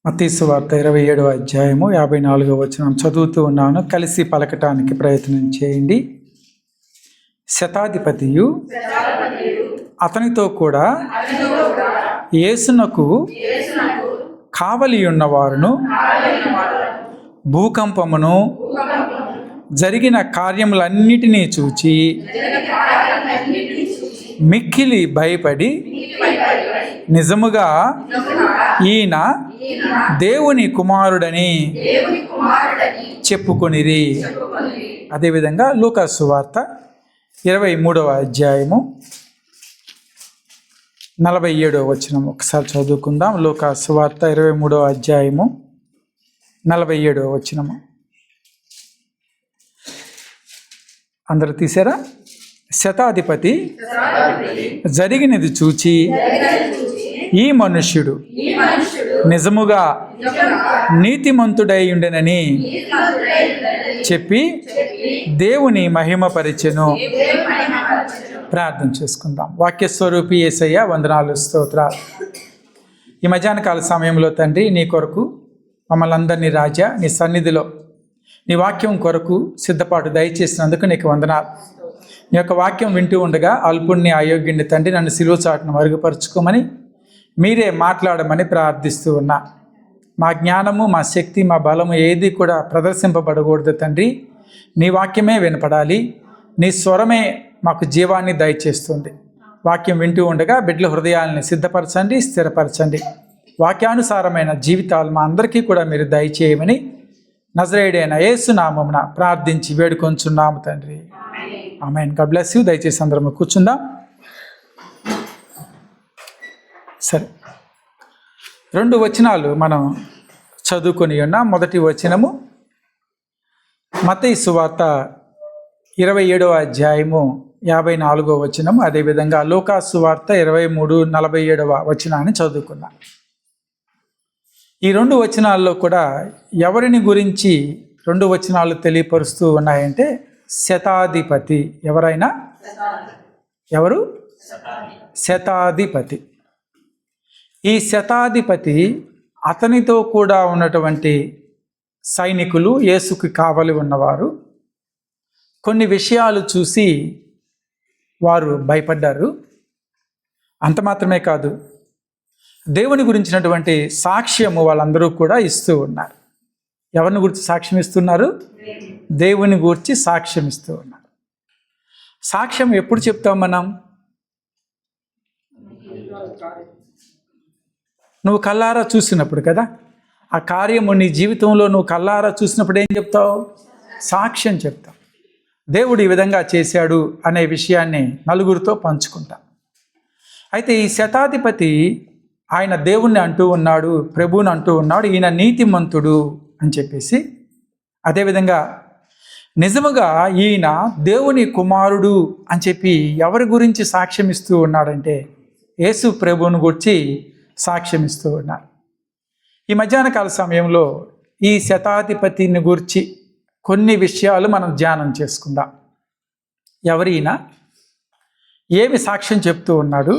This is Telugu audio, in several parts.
మత్తయి సువార్త 27వ అధ్యాయము 54వ వచనం చదువుతూ ఉన్నాను. కలిసి పలకటానికి ప్రయత్నం చేయండి. శతాధిపతియు అతనితో కూడా యేసునకు కావలి ఉన్నవారును భూకంపమును జరిగిన కార్యములన్నిటినీ చూచి మిక్కిలి భయపడి నిజముగా ఈయన దేవుని కుమారుడని చెప్పుకొనిరి. అదేవిధంగా లూకా సువార్త 23వ అధ్యాయము 47వ వచనం ఒకసారి చదువుకుందాం. లూకా సువార్త 23వ అధ్యాయము 47వ వచనము. అందరూ తీసారా? శతాధిపతి జరిగినది చూచి ఈ మనుష్యుడు నిజముగా నీతిమంతుడై ఉండెనని చెప్పి దేవుని మహిమపరిచెను. ప్రార్థన చేసుకుందాం. వాక్యస్వరూపి యేసయ్య, వందనాలు, స్తోత్రాలు. ఈ మధ్యాహ్న కాల సమయంలో తండ్రి, నీ కొరకు మమ్మల్ని అందరినీ రాజా నీ సన్నిధిలో నీ వాక్యం కొరకు సిద్ధపాటు దయచేసినందుకు నీకు వందనాలు. నీ యొక్క వాక్యం వింటూ ఉండగా అల్పుణ్ణి అయోగ్యుణ్ణి తండ్రి నన్ను సిలువ చాటును మరుగుపరుచుకోమని మీరే మాట్లాడమని ప్రార్థిస్తూ ఉన్నా. మా జ్ఞానము, మా శక్తి, మా బలము ఏది కూడా ప్రదర్శింపబడకూడదు తండ్రి. నీ వాక్యమే వినపడాలి. నీ స్వరమే మాకు జీవాన్ని దయచేస్తుంది. వాక్యం వింటూ ఉండగా బిడ్డల హృదయాలని సిద్ధపరచండి, స్థిరపరచండి. వాక్యానుసారమైన జీవితాలు మా అందరికీ కూడా మీరు దయచేయమని నజరేయుడైన యేసు నామమున ప్రార్థించి వేడుకొంచున్నాము తండ్రి. ఆమేన్. God bless you. దయచేసి అందరం కూర్చుందాం. సరే, 2 వచనాలు మనం చదువుకొని ఉన్నాం. మొదటి వచనము మత్తయి సువార్త 27వ అధ్యాయము 54వ వచనము. అదేవిధంగా లూకా సువార్త 23:47వ వచనాన్ని చదువుకున్నాం. ఈ 2 వచనాల్లో కూడా ఎవరిని గురించి 2 వచనాలు తెలియపరుస్తూ ఉన్నాయంటే శతాధిపతి. ఎవరైనా ఎవరు? శతాధిపతి. ఈ శతాధిపతి అతనితో కూడా ఉన్నటువంటి సైనికులు, యేసుకి కావలి ఉన్నవారు కొన్ని విషయాలు చూసి వారు భయపడ్డారు. అంత మాత్రమే కాదు, దేవుని గురించినటువంటి సాక్ష్యము వాళ్ళందరూ కూడా ఇస్తూ ఉన్నారు. ఎవరిని గురించి సాక్ష్యం ఇస్తున్నారు? దేవుని గురించి సాక్ష్యం ఇస్తూ ఉన్నారు. సాక్ష్యం ఎప్పుడు చెప్తాం మనం? నువ్వు కల్లారా చూసినప్పుడు కదా. ఆ కార్యము నీ జీవితంలో నువ్వు కల్లారా చూసినప్పుడు ఏం చెప్తావు? సాక్ష్యం చెప్తావు. దేవుడు ఈ విధంగా చేశాడు అనే విషయాన్ని నలుగురితో పంచుకుంటాం. అయితే ఈ శతాధిపతి ఆయన దేవుణ్ణి అంటూ ఉన్నాడు, ప్రభువుని అంటూ ఉన్నాడు, ఈయన నీతిమంతుడు అని చెప్పేసి. అదేవిధంగా నిజముగా ఈయన దేవుని కుమారుడు అని చెప్పి ఎవరి గురించి సాక్ష్యం ఇస్తూ ఉన్నాడంటే యేసు ప్రభువుని గురించి సాక్ష్యం ఇస్తూ ఉన్నారు. ఈ మధ్యాహ్న కాల సమయంలో ఈ శతాధిపతిని గురించి కొన్ని విషయాలు మనం ధ్యానం చేసుకుందాం. ఎవరైనా ఏమి సాక్ష్యం చెప్తూ ఉన్నాడు,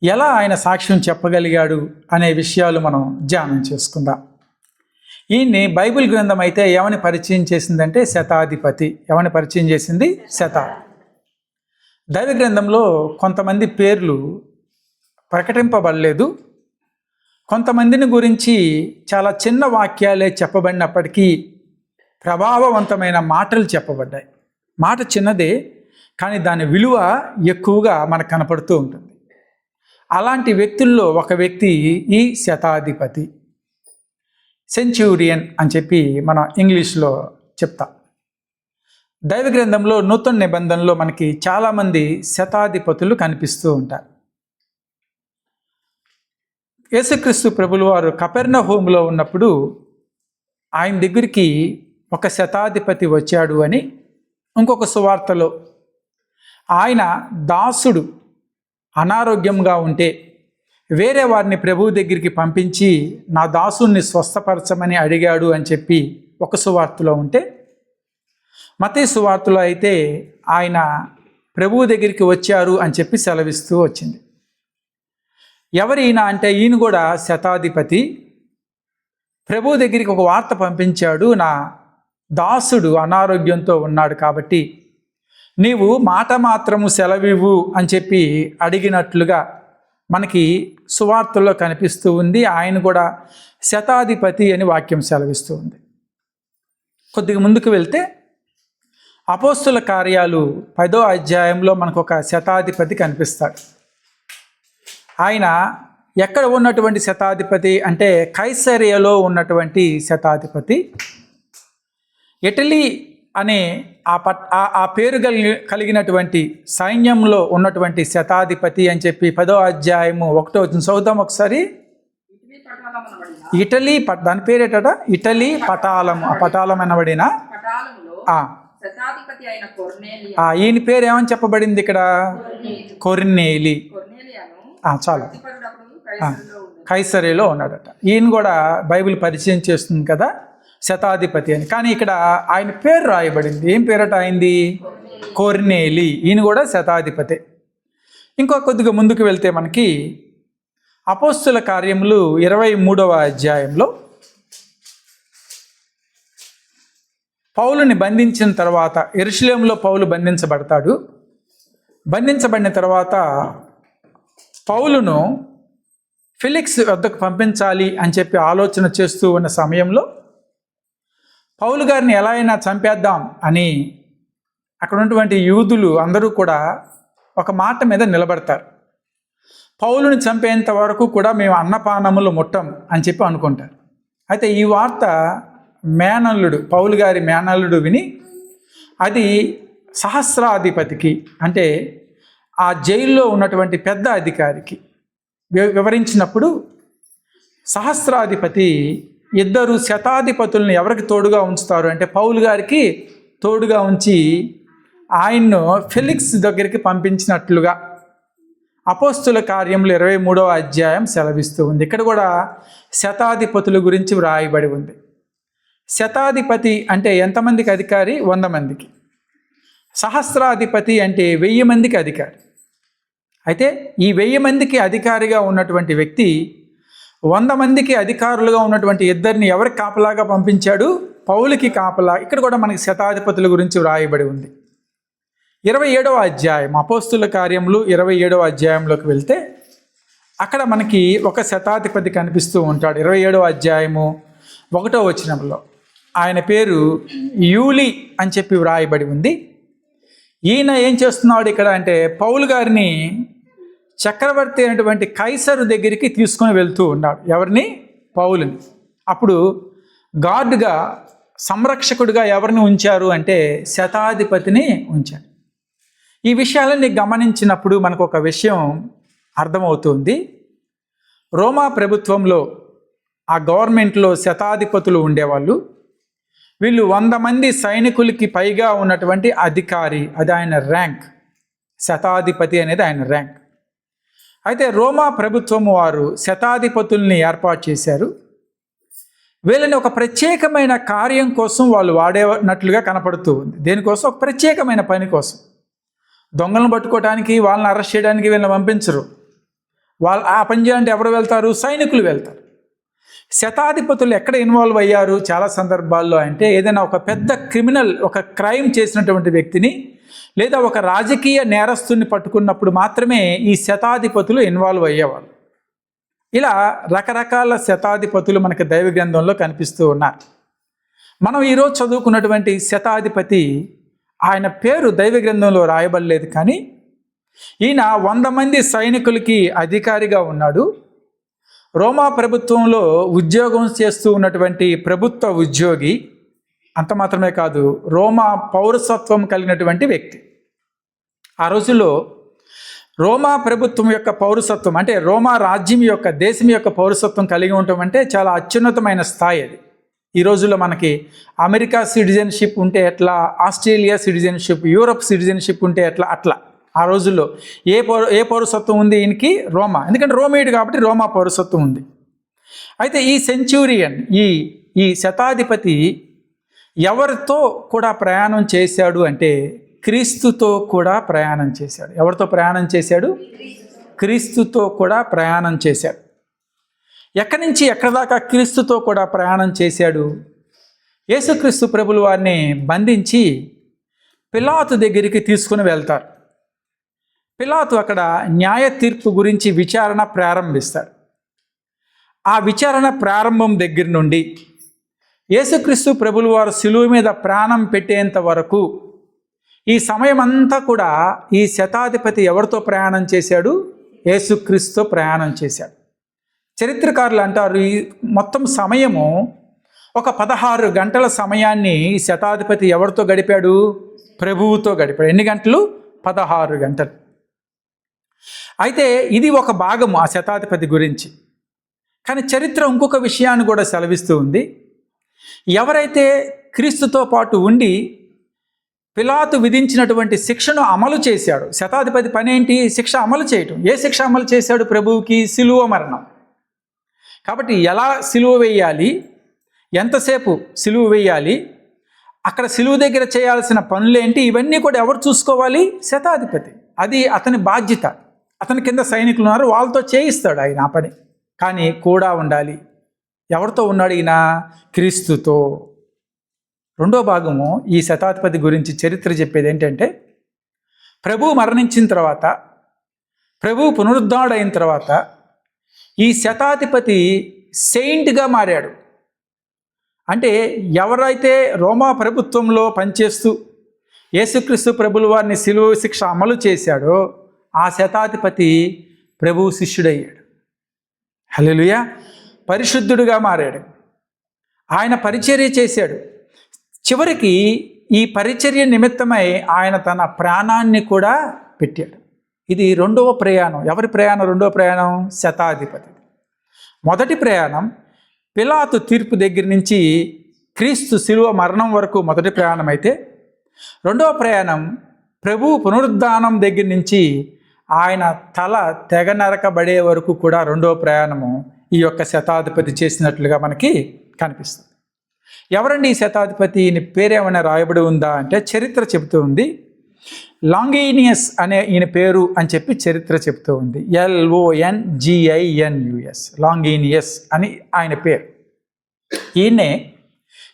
ఎలా ఆయన సాక్ష్యం చెప్పగలిగాడు అనే విషయాలు మనం ధ్యానం చేసుకుందాం. ఈయన్ని బైబిల్ గ్రంథం అయితే ఏమని పరిచయం చేసిందంటే శతాధిపతి. ఏమని పరిచయం చేసింది? దైవ గ్రంథంలో కొంతమంది పేర్లు ప్రకటింపబడలేదు. కొంతమందిని గురించి చాలా చిన్న వాక్యాలే చెప్పబడినప్పటికీ ప్రభావవంతమైన మాటలు చెప్పబడ్డాయి. మాట చిన్నదే కానీ దాని విలువ ఎక్కువగా మనకు కనపడుతూ ఉంటుంది. అలాంటి వ్యక్తుల్లో ఒక వ్యక్తి ఈ శతాధిపతి, సెంచూరియన్ అని చెప్పి మనం ఇంగ్లీష్లో చెప్తాం. దైవ గ్రంథంలో నూతన నిబంధనలో మనకి చాలామంది శతాధిపతులు కనిపిస్తూ ఉంటారు. యేసుక్రీస్తు ప్రభులు వారు కపెర్నహూములో ఉన్నప్పుడు ఆయన దగ్గరికి ఒక శతాధిపతి వచ్చాడు అని ఇంకొక సువార్తలో, ఆయన దాసుడు అనారోగ్యంగా ఉంటే వేరే వారిని ప్రభువు దగ్గరికి పంపించి నా దాసుని స్వస్థపరచమని అడిగాడు అని చెప్పి ఒక సువార్తలో ఉంటే, మత్తయి సువార్తలో అయితే ఆయన ప్రభువు దగ్గరికి వచ్చారు అని చెప్పి సెలవిస్తూ వచ్చింది. ఎవరైనా అంటే ఈయన కూడా శతాధిపతి, ప్రభు దగ్గరికి ఒక వార్త పంపించాడు, నా దాసుడు అనారోగ్యంతో ఉన్నాడు కాబట్టి నీవు మాట మాత్రము సెలవివ్వు అని చెప్పి అడిగినట్లుగా మనకి సువార్తల్లో కనిపిస్తూ ఉంది. ఆయన కూడా శతాధిపతి అని వాక్యం సెలవిస్తూ ఉంది. కొద్దిగా ముందుకు వెళ్తే అపోస్తుల కార్యాలు 10వ అధ్యాయంలో మనకు ఒక శతాధిపతి కనిపిస్తాడు. ఆయన ఎక్కడ ఉన్నటువంటి శతాధిపతి అంటే కైసరియలో ఉన్నటువంటి శతాధిపతి. ఇటలీ అనే ఆ పేరు కలిగినటువంటి సైన్యంలో ఉన్నటువంటి శతాధిపతి అని చెప్పి 10వ అధ్యాయము 1వ వచనం చదువుతాం ఒకసారి. ఇటలీ దాని పేరేట ఇటలీ పటాలము. ఆ పటాలం అనబడిన ఈయన పేరు ఏమని చెప్పబడింది ఇక్కడ? కొర్నేలి. చాలు, కైసరేలో ఉన్నాడట. ఈయన కూడా బైబిల్ పరిచయం చేస్తుంది కదా శతాధిపతి అని. కానీ ఇక్కడ ఆయన పేరు రాయబడింది. ఏం పేరట ఆయనది? కొర్నేలి. ఈయన కూడా శతాధిపతి. ఇంకో కొద్దిగా ముందుకు వెళ్తే మనకి అపోస్తుల కార్యములు 23వ అధ్యాయంలో పౌలుని బంధించిన తర్వాత, యెరూషలేములో పౌలు బంధించబడతాడు. బంధించబడిన తర్వాత పౌలును ఫెలిక్స్ వద్దకు పంపించాలి అని చెప్పి ఆలోచన చేస్తూ ఉన్న సమయంలో పౌలు గారిని ఎలా అయినా చంపేద్దాం అని అక్కడ ఉన్నటువంటి యూదులు అందరూ కూడా ఒక మాట మీద నిలబడతారు. పౌలుని చంపేంత వరకు కూడా మేము అన్నపానములు ముట్టం అని చెప్పి అనుకుంటారు. అయితే ఈ వార్త మేనల్లుడు, పౌలు గారి మేనల్లుడు విని అది సహస్రాధిపతికి అంటే ఆ జైల్లో ఉన్నటువంటి పెద్ద అధికారికి వివరించినప్పుడు సహస్రాధిపతి ఇద్దరు శతాధిపతులను ఎవరికి తోడుగా ఉంచుతారు అంటే పౌలు గారికి తోడుగా ఉంచి ఆయన్ను ఫెలిక్స్ దగ్గరికి పంపించినట్లుగా అపోస్తుల కార్యములు 23వ అధ్యాయం సెలవిస్తూ ఉంది. ఇక్కడ కూడా శతాధిపతుల గురించి వ్రాయబడి ఉంది. శతాధిపతి అంటే ఎంతమందికి అధికారి? 100 మందికి. సహస్రాధిపతి అంటే 1000 మందికి అధికారి. అయితే ఈ 1000 మందికి అధికారిగా ఉన్నటువంటి వ్యక్తి 100 మందికి అధికారులుగా ఉన్నటువంటి ఇద్దరిని ఎవరికి కాపలాగా పంపించాడు? పౌలుకి కాపలా. ఇక్కడ కూడా మనకి శతాధిపతుల గురించి వ్రాయబడి ఉంది. 27వ అధ్యాయం అపోస్తుల కార్యములు 27వ అధ్యాయంలోకి వెళ్తే అక్కడ మనకి ఒక శతాధిపతి కనిపిస్తూ ఉంటాడు. 27వ అధ్యాయము 1వ వచనంలో ఆయన పేరు యూలి అని చెప్పి వ్రాయబడి ఉంది. ఈయన ఏం చేస్తున్నాడు ఇక్కడ అంటే పౌలు గారిని చక్రవర్తి అయినటువంటి కైసరు దగ్గరికి తీసుకొని వెళ్తూ ఉన్నాడు. ఎవరిని? పౌలుని. అప్పుడు గార్డుగా, సంరక్షకుడిగా ఎవరిని ఉంచారు అంటే శతాధిపతిని ఉంచారు. ఈ విషయాలని గమనించినప్పుడు మనకు ఒక విషయం అర్థమవుతుంది. రోమా ప్రభుత్వంలో ఆ గవర్నమెంట్లో శతాధిపతులు ఉండేవాళ్ళు. వీళ్ళు 100 మంది సైనికులకి పైగా ఉన్నటువంటి అధికారి, అది ఆయన ర్యాంక్. శతాధిపతి అనేది ఆయన ర్యాంక్. అయితే రోమా ప్రభుత్వం వారు శతాధిపతుల్ని ఏర్పాటు చేశారు. వీళ్ళని ఒక ప్రత్యేకమైన కార్యం కోసం వాళ్ళు వాడేనట్లుగా కనపడుతూ ఉంది. దేనికోసం? ఒక ప్రత్యేకమైన పని కోసం. దొంగలను పట్టుకోవడానికి, వాళ్ళని అరెస్ట్ చేయడానికి వీళ్ళని పంపించరు. వాళ్ళు ఆ పని చేయాలంటే ఎవరు వెళ్తారు? సైనికులు వెళ్తారు. శతాధిపతులు ఎక్కడ ఇన్వాల్వ్ అయ్యారు చాలా సందర్భాల్లో అంటే ఏదైనా ఒక పెద్ద క్రిమినల్, ఒక క్రైమ్ చేసినటువంటి వ్యక్తిని లేదా ఒక రాజకీయ నేరస్తుని పట్టుకున్నప్పుడు మాత్రమే ఈ శతాధిపతులు ఇన్వాల్వ్ అయ్యేవాళ్ళు. ఇలా రకరకాల శతాధిపతులు మనకి దైవ గ్రంథంలో కనిపిస్తూ ఉన్నారు. మనం ఈరోజు చదువుకున్నటువంటి శతాధిపతి ఆయన పేరు దైవ గ్రంథంలో రాయబడలేదు, కానీ ఈయన 100 మంది సైనికులకి అధికారిగా ఉన్నాడు. రోమా ప్రభుత్వంలో ఉద్యోగం చేస్తూ ఉన్నటువంటి ప్రభుత్వ ఉద్యోగి. అంత మాత్రమే కాదు, రోమా పౌరసత్వం కలిగినటువంటి వ్యక్తి. ఆ రోజుల్లో రోమా ప్రభుత్వం యొక్క పౌరసత్వం అంటే రోమా రాజ్యం యొక్క, దేశం యొక్క పౌరసత్వం కలిగి ఉండటం అంటే చాలా అత్యున్నతమైన స్థాయి అది. ఈ రోజుల్లో మనకి అమెరికా సిటిజన్షిప్ ఉంటే ఎట్లా, ఆస్ట్రేలియా సిటిజన్షిప్, యూరప్ సిటిజన్షిప్ ఉంటే ఎట్లా, అట్లా ఆ రోజుల్లో ఏ పౌరసత్వం ఉంది ఈయనకి? రోమా. ఎందుకంటే రోమేయుడు కాబట్టి రోమా పౌరసత్వం ఉంది. అయితే ఈ సెంచూరియన్, ఈ శతాధిపతి ఎవరితో కూడా ప్రయాణం చేశాడు అంటే క్రీస్తుతో కూడా ప్రయాణం చేశాడు. ఎవరితో ప్రయాణం చేశాడు? క్రీస్తుతో కూడా ప్రయాణం చేశాడు. ఎక్కడి నుంచి ఎక్కడి దాకా క్రీస్తుతో కూడా ప్రయాణం చేశాడు. యేసుక్రీస్తు ప్రభులు వారిని బంధించి పిలాతు దగ్గరికి తీసుకుని వెళ్తారు. పిలాతు అక్కడ న్యాయ తీర్పు గురించి విచారణ ప్రారంభిస్తాడు. ఆ విచారణ ప్రారంభం దగ్గర నుండి యేసుక్రీస్తు ప్రభులు వారు శిలువ మీద ప్రాణం పెట్టేంత వరకు ఈ సమయం అంతా కూడా ఈ శతాధిపతి ఎవరితో ప్రయాణం చేశాడు? యేసుక్రీస్తుతో ప్రయాణం చేశాడు. చరిత్రకారులు అంటారు ఈ మొత్తం సమయము ఒక 16 గంటల సమయాన్ని ఈ శతాధిపతి ఎవరితో గడిపాడు? ప్రభువుతో గడిపాడు. ఎన్ని గంటలు? 16 గంటలు. అయితే ఇది ఒక భాగము ఆ శతాధిపతి గురించి. కానీ చరిత్ర ఇంకొక విషయాన్ని కూడా సెలవిస్తూ ఉంది. ఎవరైతే క్రీస్తుతో పాటు ఉండి పిలాతు విధించినటువంటి శిక్షను అమలు చేశాడు, శతాధిపతి పని ఏంటి? శిక్ష అమలు చేయటం. ఏ శిక్ష అమలు చేశాడు ప్రభువుకి? సిలువ మరణం. కాబట్టి ఎలా సిలువ వేయాలి, ఎంతసేపు సిలువ వేయాలి, అక్కడ సిలువ దగ్గర చేయాల్సిన పనులేంటి, ఇవన్నీ కూడా ఎవరు చూసుకోవాలి? శతాధిపతి. అది అతని బాధ్యత. అతని కింద సైనికులు ఉన్నారు, వాళ్ళతో చేయిస్తాడు ఆయన ఆ పని. కానీ కూడా ఉండాలి. ఎవరితో ఉన్నాడు ఈయన? క్రీస్తుతో. రెండో భాగము ఈ శతాధిపతి గురించి చరిత్ర చెప్పేది ఏంటంటే, ప్రభువు మరణించిన తర్వాత, ప్రభువు పునరుద్ధరణైన తర్వాత ఈ శతాధిపతి సెయింట్గా మారాడు. అంటే ఎవరైతే రోమా ప్రభుత్వంలో పనిచేస్తూ యేసుక్రీస్తు ప్రభుల వారిని శిలువ శిక్ష అమలు చేశాడో ఆ శతాధిపతి ప్రభువు శిష్యుడయ్యాడు. హల్లెలూయా. పరిశుద్ధుడుగా మారాడు. ఆయన పరిచర్య చేశాడు. చివరికి ఈ పరిచర్య నిమిత్తమై ఆయన తన ప్రాణాన్ని కూడా పెట్టాడు. ఇది రెండవ ప్రయాణం. ఎవరి ప్రయాణం? రెండవ ప్రయాణం శతాధిపతి. మొదటి ప్రయాణం పిలాతు తీర్పు దగ్గర నుంచి క్రీస్తు శిలువ మరణం వరకు మొదటి ప్రయాణం అయితే, రెండవ ప్రయాణం ప్రభు పునరుద్ధానం దగ్గర నుంచి ఆయన తల తెగ నరకబడే వరకు కూడా రెండవ ప్రయాణము ఈ యొక్క శతాధిపతి చేసినట్లుగా మనకి కనిపిస్తుంది. ఎవరండి ఈ శతాధిపతి? ఈయన పేరేమైనా రాయబడి ఉందా అంటే చరిత్ర చెబుతూ ఉంది. లాంగీనియస్ అనే ఈయన పేరు అని చెప్పి చరిత్ర చెబుతూ ఉంది. LONGINUS, లాంగీనియస్ అని ఆయన పేరు. ఈయనే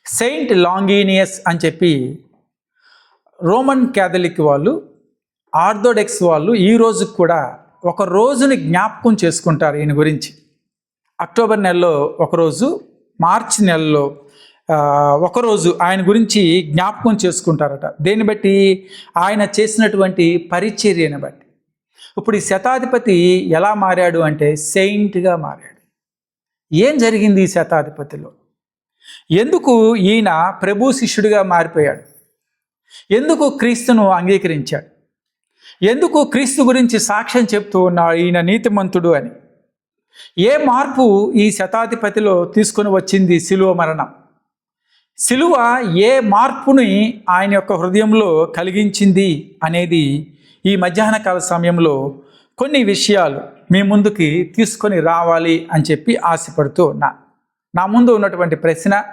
సెయింట్ లాంగీనియస్ అని చెప్పి రోమన్ క్యాథలిక్ వాళ్ళు, ఆర్థోడాక్స్ వాళ్ళు ఈ రోజుకి కూడా ఒక రోజుని జ్ఞాపకం చేసుకుంటారు ఈయన గురించి. అక్టోబర్ నెలలో ఒకరోజు, మార్చి నెలలో ఒకరోజు ఆయన గురించి జ్ఞాపకం చేసుకుంటారట. దేన్ని బట్టి? ఆయన చేసినటువంటి పరిచర్యను బట్టి. ఇప్పుడు ఈ శతాధిపతి ఎలా మారాడు అంటే సెయింట్గా మారాడు. ఏం జరిగింది ఈ శతాధిపతిలో? ఎందుకు ఈయన ప్రభు శిష్యుడిగా మారిపోయాడు? ఎందుకు క్రీస్తును అంగీకరించాడు? ఎందుకు క్రీస్తు గురించి సాక్ష్యం చెప్తూ ఉన్నాడు ఈయన నీతిమంతుడు అని? ఏ మార్పు ఈ శతాధిపతిలో తీసుకొని వచ్చింది శిలువ మరణం? శిలువ ఏ మార్పుని ఆయన యొక్క హృదయంలో కలిగించింది అనేది ఈ మధ్యాహ్న కాల సమయంలో కొన్ని విషయాలు మీ ముందుకి తీసుకొని రావాలి అని చెప్పి ఆశపడుతూ ఉన్నా. నా ముందు ఉన్నటువంటి ప్రశ్న,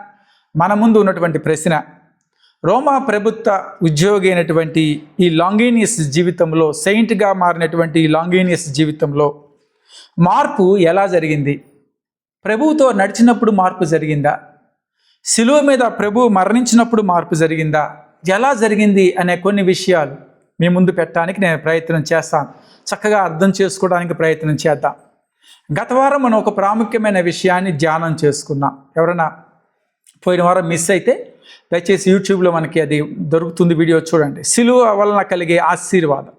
మన ముందు ఉన్నటువంటి ప్రశ్న, రోమా ప్రభుత్వ ఉద్యోగి అయినటువంటి ఈ లాంగీనియస్ జీవితంలో, సెయింట్గా మారినటువంటి ఈ లాంగీనియస్ జీవితంలో మార్పు ఎలా జరిగింది? ప్రభువుతో నడిచినప్పుడు మార్పు జరిగిందా? శిలువ మీద ప్రభువు మరణించినప్పుడు మార్పు జరిగిందా? ఎలా జరిగింది అనే కొన్ని విషయాలు మీ ముందు పెట్టడానికి నేను ప్రయత్నం చేస్తాను. చక్కగా అర్థం చేసుకోవడానికి ప్రయత్నం చేద్దాం. గత వారం మనం ఒక ప్రాముఖ్యమైన విషయాన్ని ధ్యానం చేసుకున్నాం. ఎవరైనా పోయిన వారం మిస్ అయితే దయచేసి యూట్యూబ్లో మనకి అది దొరుకుతుంది, వీడియో చూడండి. శిలువ వలన కలిగే ఆశీర్వాదం.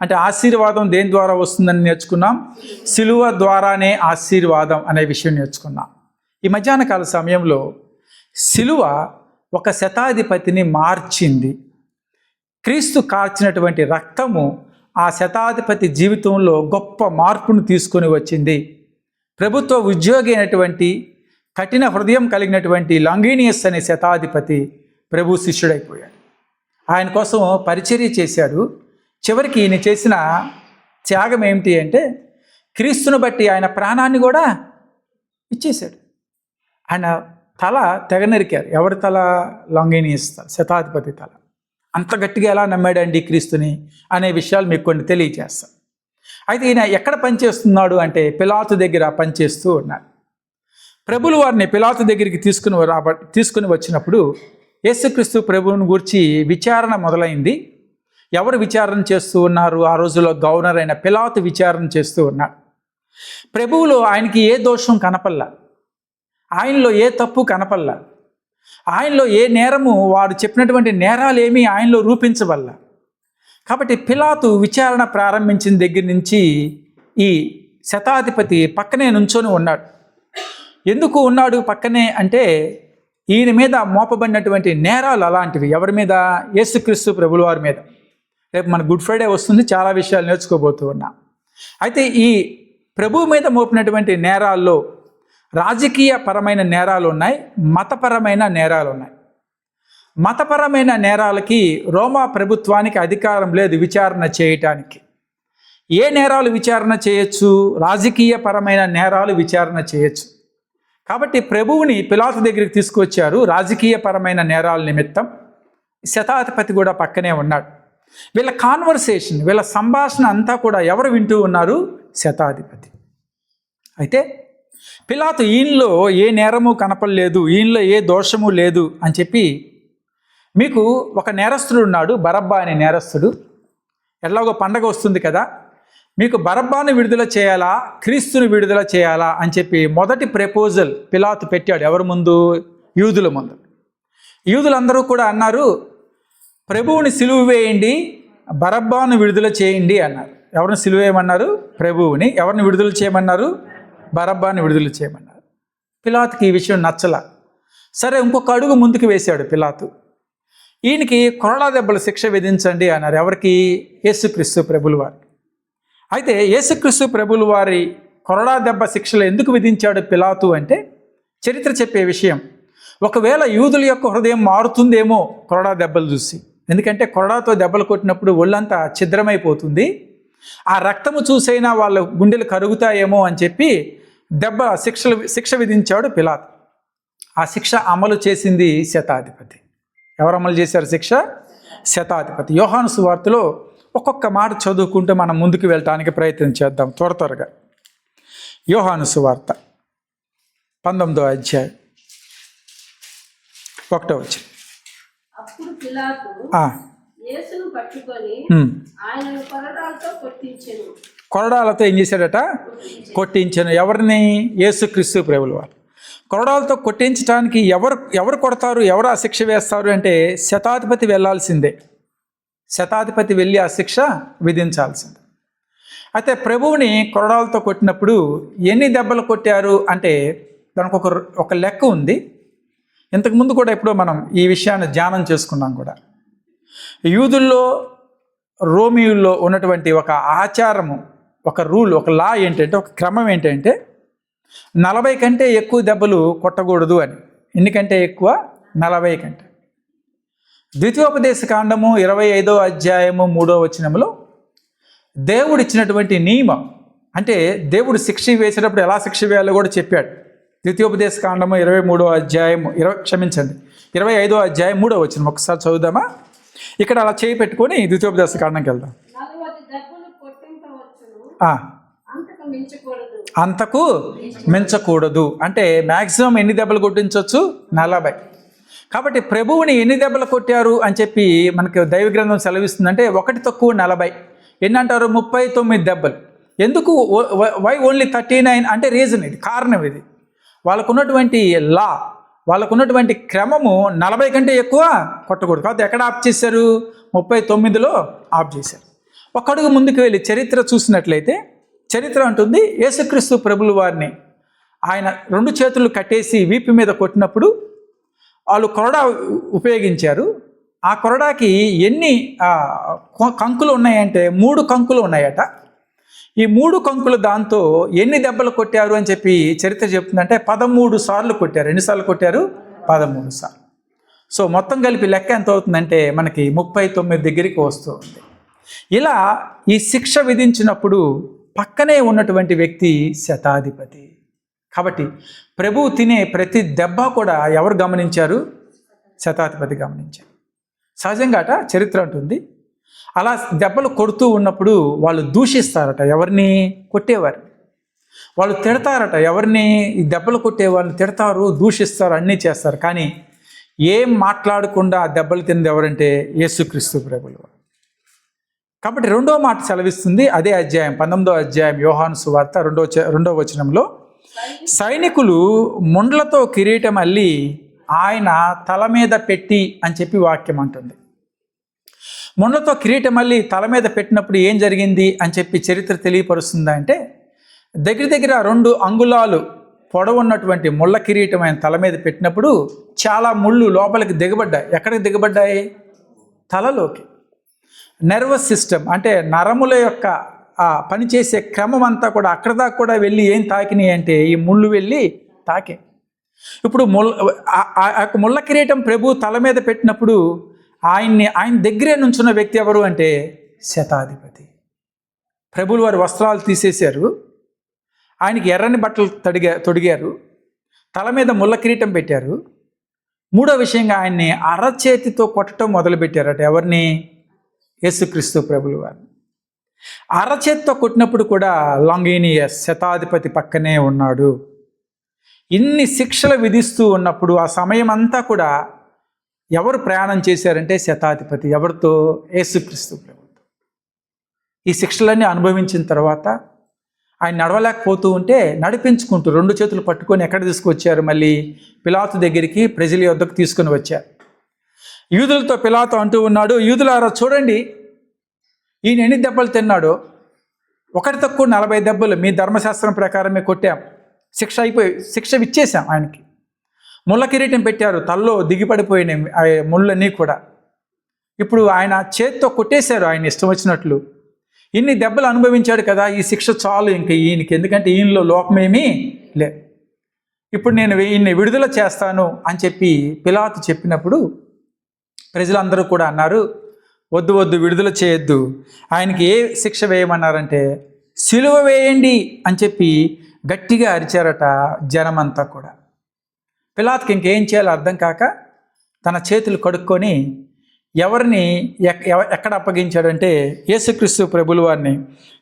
అంటే ఆశీర్వాదం దేని ద్వారా వస్తుందని నేర్చుకున్నాం? శిలువ ద్వారానే ఆశీర్వాదం అనే విషయం నేర్చుకున్నాం. ఈ మధ్యాహ్న కాల సమయంలో శిలువ ఒక శతాధిపతిని మార్చింది. క్రీస్తు కార్చినటువంటి రక్తము ఆ శతాధిపతి జీవితంలో గొప్ప మార్పును తీసుకొని వచ్చింది. ప్రభుత్వ ఉద్యోగి అయినటువంటి కఠిన హృదయం కలిగినటువంటి లాంగీనియస్ అనే శతాధిపతి ప్రభు శిష్యుడైపోయాడు. ఆయన కోసం పరిచర్య చేశాడు. చివరికి ఈయన చేసిన త్యాగం ఏమిటి అంటే క్రీస్తును బట్టి ఆయన ప్రాణాన్ని కూడా ఇచ్చేశాడు. ఆయన తల తెగ నరికారు. ఎవరి తల? లాంగీనియస్ తల, శతాధిపతి తల. అంత గట్టిగా ఎలా నమ్మాడండి క్రీస్తుని అనే విషయాలు మీకు కొన్ని తెలియజేస్తాను. అయితే ఈయన ఎక్కడ పనిచేస్తున్నాడు అంటే పిలాతు దగ్గర పనిచేస్తూ ఉన్నాడు. ప్రభులు వారిని పిలాతు దగ్గరికి తీసుకుని వచ్చినప్పుడు యేసుక్రీస్తు ప్రభువుని గూర్చి విచారణ మొదలైంది. ఎవరు విచారణ చేస్తూ ఉన్నారు? ఆ రోజుల్లో గవర్నర్ అయిన పిలాతు విచారణ చేస్తూ ఉన్నాడు. ప్రభువులో ఆయనకి ఏ దోషం కనపల్లా, ఆయనలో ఏ తప్పు కనపల్లా, ఆయనలో ఏ నేరము, వారు చెప్పినటువంటి నేరాలు ఏమీ ఆయనలో రూపించవల్ల. కాబట్టి పిలాతు విచారణ ప్రారంభించిన దగ్గర నుంచి ఈ శతాధిపతి పక్కనే నుంచొని ఉన్నాడు. ఎందుకు ఉన్నాడు పక్కనే అంటే, ఈయన మీద మోపబడినటువంటి నేరాలు అలాంటివి. ఎవరి మీద? యేసుక్రీస్తు ప్రభుల వారి మీద. రేపు మన గుడ్ ఫ్రైడే వస్తుంది, చాలా విషయాలు నేర్చుకోబోతూ ఉన్నాం. అయితే ఈ ప్రభువు మీద మోపినటువంటి నేరాల్లో రాజకీయ పరమైన నేరాలు ఉన్నాయి, మతపరమైన నేరాలు ఉన్నాయి. మతపరమైన నేరాలకి రోమా ప్రభుత్వానికి అధికారం లేదు విచారణ చేయటానికి. ఏ నేరాలు విచారణ చేయొచ్చు? రాజకీయ పరమైన నేరాలు విచారణ చేయొచ్చు. కాబట్టి ప్రభువుని పిలాతు దగ్గరికి తీసుకొచ్చారు రాజకీయ పరమైన నేరాల నిమిత్తం. శతాధిపతి కూడా పక్కనే ఉన్నాడు. వీళ్ళ కాన్వర్సేషన్, వీళ్ళ సంభాషణ అంతా కూడా ఎవరు వింటూ ఉన్నారు? శతాధిపతి. అయితే పిలాతు ఈయనలో ఏ నేరము కనపడలేదు, ఈయనలో ఏ దోషము లేదు అని చెప్పి, మీకు ఒక నేరస్తుడు ఉన్నాడు, బరబ్బా అనే నేరస్తుడు. ఎలాగో పండగ వస్తుంది కదా, మీకు బరబ్బాను విడుదల చేయాలా, క్రీస్తుని విడుదల చేయాలా అని చెప్పి మొదటి ప్రపోజల్ పిలాతు పెట్టాడు. ఎవరి ముందు? యూదుల ముందు. యూదులందరూ కూడా అన్నారు, ప్రభువుని సిలువ వేయండి, బరబ్బాను విడుదల చేయండి అన్నారు. ఎవరిని సిలువ వేయమన్నారు? ప్రభువుని. ఎవరిని విడుదల చేయమన్నారు? బరబ్బాను విడుదల చేయమన్నారు. పిలాతుకి ఈ విషయం నచ్చల. సరే, ఇంకొక అడుగు ముందుకు వేశాడు పిలాతు. ఈయనకి కొరడా దెబ్బల శిక్ష విధించండి అన్నారు. ఎవరికి? యేసుక్రీస్తు ప్రభుల వారికి. అయితే యేసుక్రీస్తు ప్రభుల వారి కొరడా దెబ్బ శిక్షలు ఎందుకు విధించాడు పిలాతు అంటే, చరిత్ర చెప్పే విషయం. ఒకవేళ యూదుల యొక్క హృదయం మారుతుందేమో కొరడా దెబ్బలు చూసి. ఎందుకంటే కొరడాతో దెబ్బలు కొట్టినప్పుడు ఒళ్ళంతా ఛిద్రమైపోతుంది, ఆ రక్తము చూసైనా వాళ్ళ గుండెలు కరుగుతాయేమో అని చెప్పి శిక్ష విధించాడు పిలాతు. ఆ శిక్ష అమలు చేసింది శతాధిపతి. ఎవరు అమలు చేశారు శిక్ష? శతాధిపతి. యోహాను సువార్తలో ఒక్కొక్క మాట చదువుకుంటూ మనం ముందుకు వెళ్ళటానికి ప్రయత్నం చేద్దాం త్వరగా. యోహాను సువార్త 19వ అధ్యాయం 1వ వచనం. అప్పుడు పిలాతు యేసును పట్టుకొని ఆయనను కొరడాలతో కొట్టించెను. కొరడాలతో ఏం చేశాడట? కొట్టించెను. ఎవరిని? యేసుక్రీస్తు ప్రభుల వారు. కొరడాలతో కొట్టించడానికి ఎవరు కొడతారు, ఎవరు ఆ శిక్ష వేస్తారు అంటే శతాధిపతి వెళ్ళాల్సిందే. శతాధిపతి వెళ్ళి ఆ శిక్ష విధించాల్సిందే. అయితే ప్రభువుని కొరడాలతో కొట్టినప్పుడు ఎన్ని దెబ్బలు కొట్టారు అంటే దానికి ఒక లెక్క ఉంది. ఇంతకుముందు కూడా ఎప్పుడో మనం ఈ విషయాన్ని ధ్యానం చేసుకున్నాం కూడా. యూదుల్లో, రోమియుల్లో ఉన్నటువంటి ఒక ఆచారము, ఒక రూల్, ఒక లా ఏంటంటే, ఒక క్రమం ఏంటంటే 40 కంటే ఎక్కువ దెబ్బలు కొట్టకూడదు అని. ఎన్నికంటే ఎక్కువ? 40 కంటే. ద్వితీయోపదేశ కాండము 25వ అధ్యాయము 3వ వచనంలో దేవుడు ఇచ్చినటువంటి నియమం, అంటే దేవుడు శిక్ష వేసేటప్పుడు ఎలా శిక్ష వేయాలో కూడా చెప్పాడు. ద్వితీయోపదేశ కాండము 25వ అధ్యాయము 25వ అధ్యాయం 3వ వచనం ఒకసారి చదువుదామా? ఇక్కడ అలా చేయి పెట్టుకొని ద్వితీయోపదేశ కాండంకి వెళ్దాం. అంతకు మించకూడదు అంటే మ్యాక్సిమం ఎన్ని దెబ్బలు కొట్టించవచ్చు? 40. కాబట్టి ప్రభువుని ఎన్ని దెబ్బలు కొట్టారు అని చెప్పి మనకి దైవ గ్రంథం సెలవిస్తుందంటే 1 తక్కువ 40. ఎన్ని అంటారు? 39 దెబ్బలు. ఎందుకు? వై ఓన్లీ 39 అంటే రీజన్ ఇది, కారణం ఇది. వాళ్ళకున్నటువంటి లా, వాళ్ళకున్నటువంటి క్రమము 40 కంటే ఎక్కువ కొట్టకూడదు. కాబట్టి ఎక్కడ ఆఫ్ చేశారు? 39లో ఆఫ్ చేశారు. ఒక అడుగు ముందుకు వెళ్ళి చరిత్ర చూసినట్లయితే, చరిత్ర అంటుంది యేసుక్రీస్తు ప్రభుల వారిని ఆయన 2 చేతులు కట్టేసి వీపు మీద కొట్టినప్పుడు వాళ్ళు కొరడా ఉపయోగించారు. ఆ కొరడాకి ఎన్ని కంకులు ఉన్నాయంటే 3 కంకులు ఉన్నాయట. ఈ 3 కంకులు దాంతో ఎన్ని దెబ్బలు కొట్టారు అని చెప్పి చరిత్ర చెప్తుందంటే 13 సార్లు కొట్టారు. ఎన్నిసార్లు కొట్టారు? 13 సార్లు. సో మొత్తం కలిపి లెక్క ఎంత అవుతుందంటే మనకి 39 దగ్గరికి వస్తుంది. ఇలా ఈ శిక్ష విధించినప్పుడు పక్కనే ఉన్నటువంటి వ్యక్తి శతాధిపతి. కాబట్టి ప్రభువు తినే ప్రతి దెబ్బ కూడా ఎవరు గమనించారు? శతాధిపతి గమనించారు. సహజంగా చరిత్ర అంటుంది అలా దెబ్బలు కొడుతూ ఉన్నప్పుడు వాళ్ళు దూషిస్తారట ఎవరిని? కొట్టేవారు. వాళ్ళు తిడతారట, ఎవరిని? ఈ దెబ్బలు కొట్టే వాళ్ళని తిడతారు, దూషిస్తారు, అన్నీ చేస్తారు. కానీ ఏం మాట్లాడకుండా ఆ దెబ్బలు తింది ఎవరంటే యేసుక్రీస్తు ప్రభులు. కాబట్టి రెండో మాట సెలవిస్తుంది అదే అధ్యాయం, 19వ అధ్యాయం యోహాను సువార్త 2వ వచనంలో, సైనికులు ముండ్లతో కిరీటం అల్లి ఆయన తల మీద పెట్టి అని చెప్పి వాక్యం అంటుంది. ముండ్లతో కిరీటం అల్లి తల మీద పెట్టినప్పుడు ఏం జరిగింది అని చెప్పి చరిత్ర తెలియపరుస్తుందా అంటే, దగ్గర దగ్గర 2 అంగుళాలు పొడవున్నటువంటి ముళ్ళ కిరీటం ఆయన తల మీద పెట్టినప్పుడు చాలా ముళ్ళు లోపలికి దిగబడ్డాయి. ఎక్కడికి దిగబడ్డాయి? తలలోకి. నర్వస్ సిస్టమ్ అంటే నరముల యొక్క పనిచేసే క్రమం అంతా కూడా అక్కడ దాకా కూడా వెళ్ళి ఏం తాకినాయి అంటే ఈ ముళ్ళు వెళ్ళి తాకే. ఇప్పుడు ముళ్ళ కిరీటం ప్రభు తల మీద పెట్టినప్పుడు ఆయన దగ్గరే నుంచున్న వ్యక్తి ఎవరు అంటే శతాధిపతి. ప్రభులు వారి వస్త్రాలు తీసేశారు, ఆయనకి ఎర్రని బట్టలు తొడిగారు, తల మీద ముళ్ళ కిరీటం పెట్టారు. మూడో విషయంగా ఆయన్ని అరచేతితో కొట్టడం మొదలుపెట్టారట. ఎవరిని? యేసుక్రీస్తు ప్రభులు వారిని. అరచేతితో కొట్టినప్పుడు కూడా లాంగీనియస్ శతాధిపతి పక్కనే ఉన్నాడు. ఇన్ని శిక్షలు విధిస్తూ ఉన్నప్పుడు ఆ సమయం అంతా కూడా ఎవరు ప్రయాణం చేశారంటే శతాధిపతి. ఎవరితో? యేసుక్రీస్తు ప్రభుతో. ఈ శిక్షలన్నీ అనుభవించిన తర్వాత ఆయన నడవలేకపోతూ ఉంటే నడిపించుకుంటూ 2 చేతులు పట్టుకొని ఎక్కడ తీసుకువచ్చారు? మళ్ళీ పిలాతు దగ్గరికి, ప్రజల యొద్దకు తీసుకొని వచ్చారు. యూదులతో పిలాతు అంటూ ఉన్నాడు, యూదులారా చూడండి, ఈయన ఎన్ని దెబ్బలు తిన్నాడో, ఒకటి తక్కువ 40 దెబ్బలు మీ ధర్మశాస్త్రం ప్రకారమే కొట్టాం, శిక్ష ఇచ్చేసాం ఆయనకి. ముళ్ళ కిరీటం పెట్టారు, తల్లో దిగిపడిపోయినాయి ముళ్ళన్నీ కూడా. ఇప్పుడు ఆయన చేత్తో కొట్టేశారు ఆయన ఇష్టం వచ్చినట్లు. ఇన్ని దెబ్బలు అనుభవించాడు కదా, ఈ శిక్ష చాలు ఇంక ఈయనకి, ఎందుకంటే ఈయనలో లోపమేమీ లేదు. ఇప్పుడు నేను ఈయన్ని విడుదల చేస్తాను అని చెప్పి పిలాతు చెప్పినప్పుడు ప్రజలందరూ కూడా అన్నారు, వద్దు వద్దు, విడుదల చేయొద్దు. ఆయనకి ఏ శిక్ష వేయమన్నారంటే సిలువ వేయండి అని చెప్పి గట్టిగా అరిచారట జనమంతా కూడా. పిలాతుకి ఇంకేం చేయాలో అర్థం కాక తన చేతులు కడుక్కొని ఎవరిని ఎక్కడ అప్పగించాడంటే యేసుక్రీస్తు ప్రభుల వారిని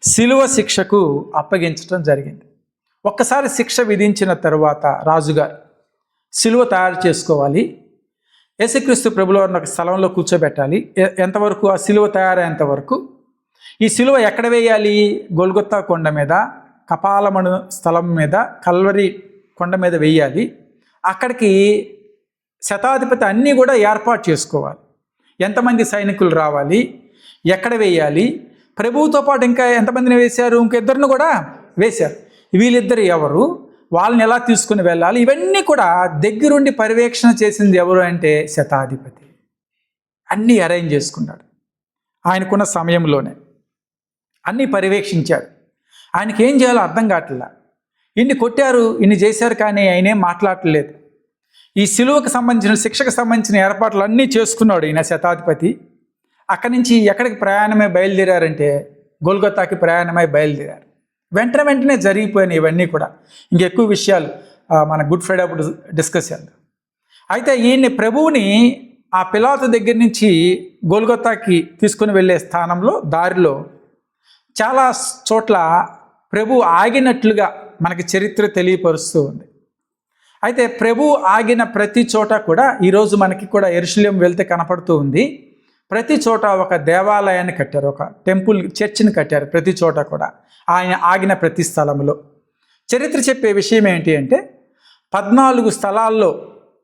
సిలువ శిక్షకు అప్పగించడం జరిగింది. ఒక్కసారి శిక్ష విధించిన తర్వాత రాజుగారు సిలువ తయారు చేసుకోవాలి, యేసుక్రీస్తు ప్రభుల వారిని ఒక స్థలంలో కూర్చోబెట్టాలి. ఎంతవరకు? ఆ సిలువ తయారయ్యేంత వరకు. ఈ సిలువ ఎక్కడ వేయాలి? గొల్గొత్తా కొండ మీద, కపాలమను స్థలం మీద, కల్వరి కొండ మీద వేయాలి. అక్కడికి శతాధిపతి అన్నీ కూడా ఏర్పాటు చేసుకోవాలి. ఎంతమంది సైనికులు రావాలి, ఎక్కడ వేయాలి, ప్రభువుతో పాటు ఇంకా ఎంతమందిని వేశారు? ఇంకిద్దరిని కూడా వేశారు. వీళ్ళిద్దరు ఎవరు, వాళ్ళని ఎలా తీసుకుని వెళ్ళాలి, ఇవన్నీ కూడా దగ్గరుండి పర్యవేక్షణ చేసింది ఎవరు అంటే శతాధిపతి. అన్నీ అరేంజ్ చేసుకున్నాడు. ఆయనకున్న సమయంలోనే అన్నీ పర్యవేక్షించాడు. ఆయనకి ఏం చేయాలో అర్థం కావట్లా. ఇన్ని కొట్టారు, ఇన్ని చేశారు, కానీ ఆయన ఏం మాట్లాడలేదు. ఈ సిలువకు సంబంధించిన, శిక్షకు సంబంధించిన ఏర్పాట్లు అన్నీ చేసుకున్నాడు ఈయన శతాధిపతి. అక్కడి నుంచి ఎక్కడికి ప్రయాణమై బయలుదేరారంటే గొల్గొతాకి ప్రయాణమై బయలుదేరారు. వెంటనే జరిగిపోయినాయి ఇవన్నీ కూడా. ఇంకెక్కువ విషయాలు మన గుడ్ ఫ్రైడే అప్పుడు డిస్కస్ చేద్దాం. అయితే ఈయన్ని ప్రభువుని ఆ పిలాతు దగ్గర నుంచి గొల్గొతాకి తీసుకుని వెళ్ళే స్థానంలో దారిలో చాలా చోట్ల ప్రభు ఆగినట్లుగా మనకి చరిత్ర తెలియపరుస్తూ ఉంది. అయితే ప్రభు ఆగిన ప్రతి చోట కూడా ఈరోజు మనకి కూడా యెరూషలేం వెళ్తే కనపడుతూ ఉంది. ప్రతి చోట ఒక దేవాలయాన్ని కట్టారు, ఒక టెంపుల్, చర్చిని కట్టారు. ప్రతి చోట కూడా ఆయన ఆగిన ప్రతి స్థలంలో చరిత్ర చెప్పే విషయం ఏంటి అంటే 14 స్థలాల్లో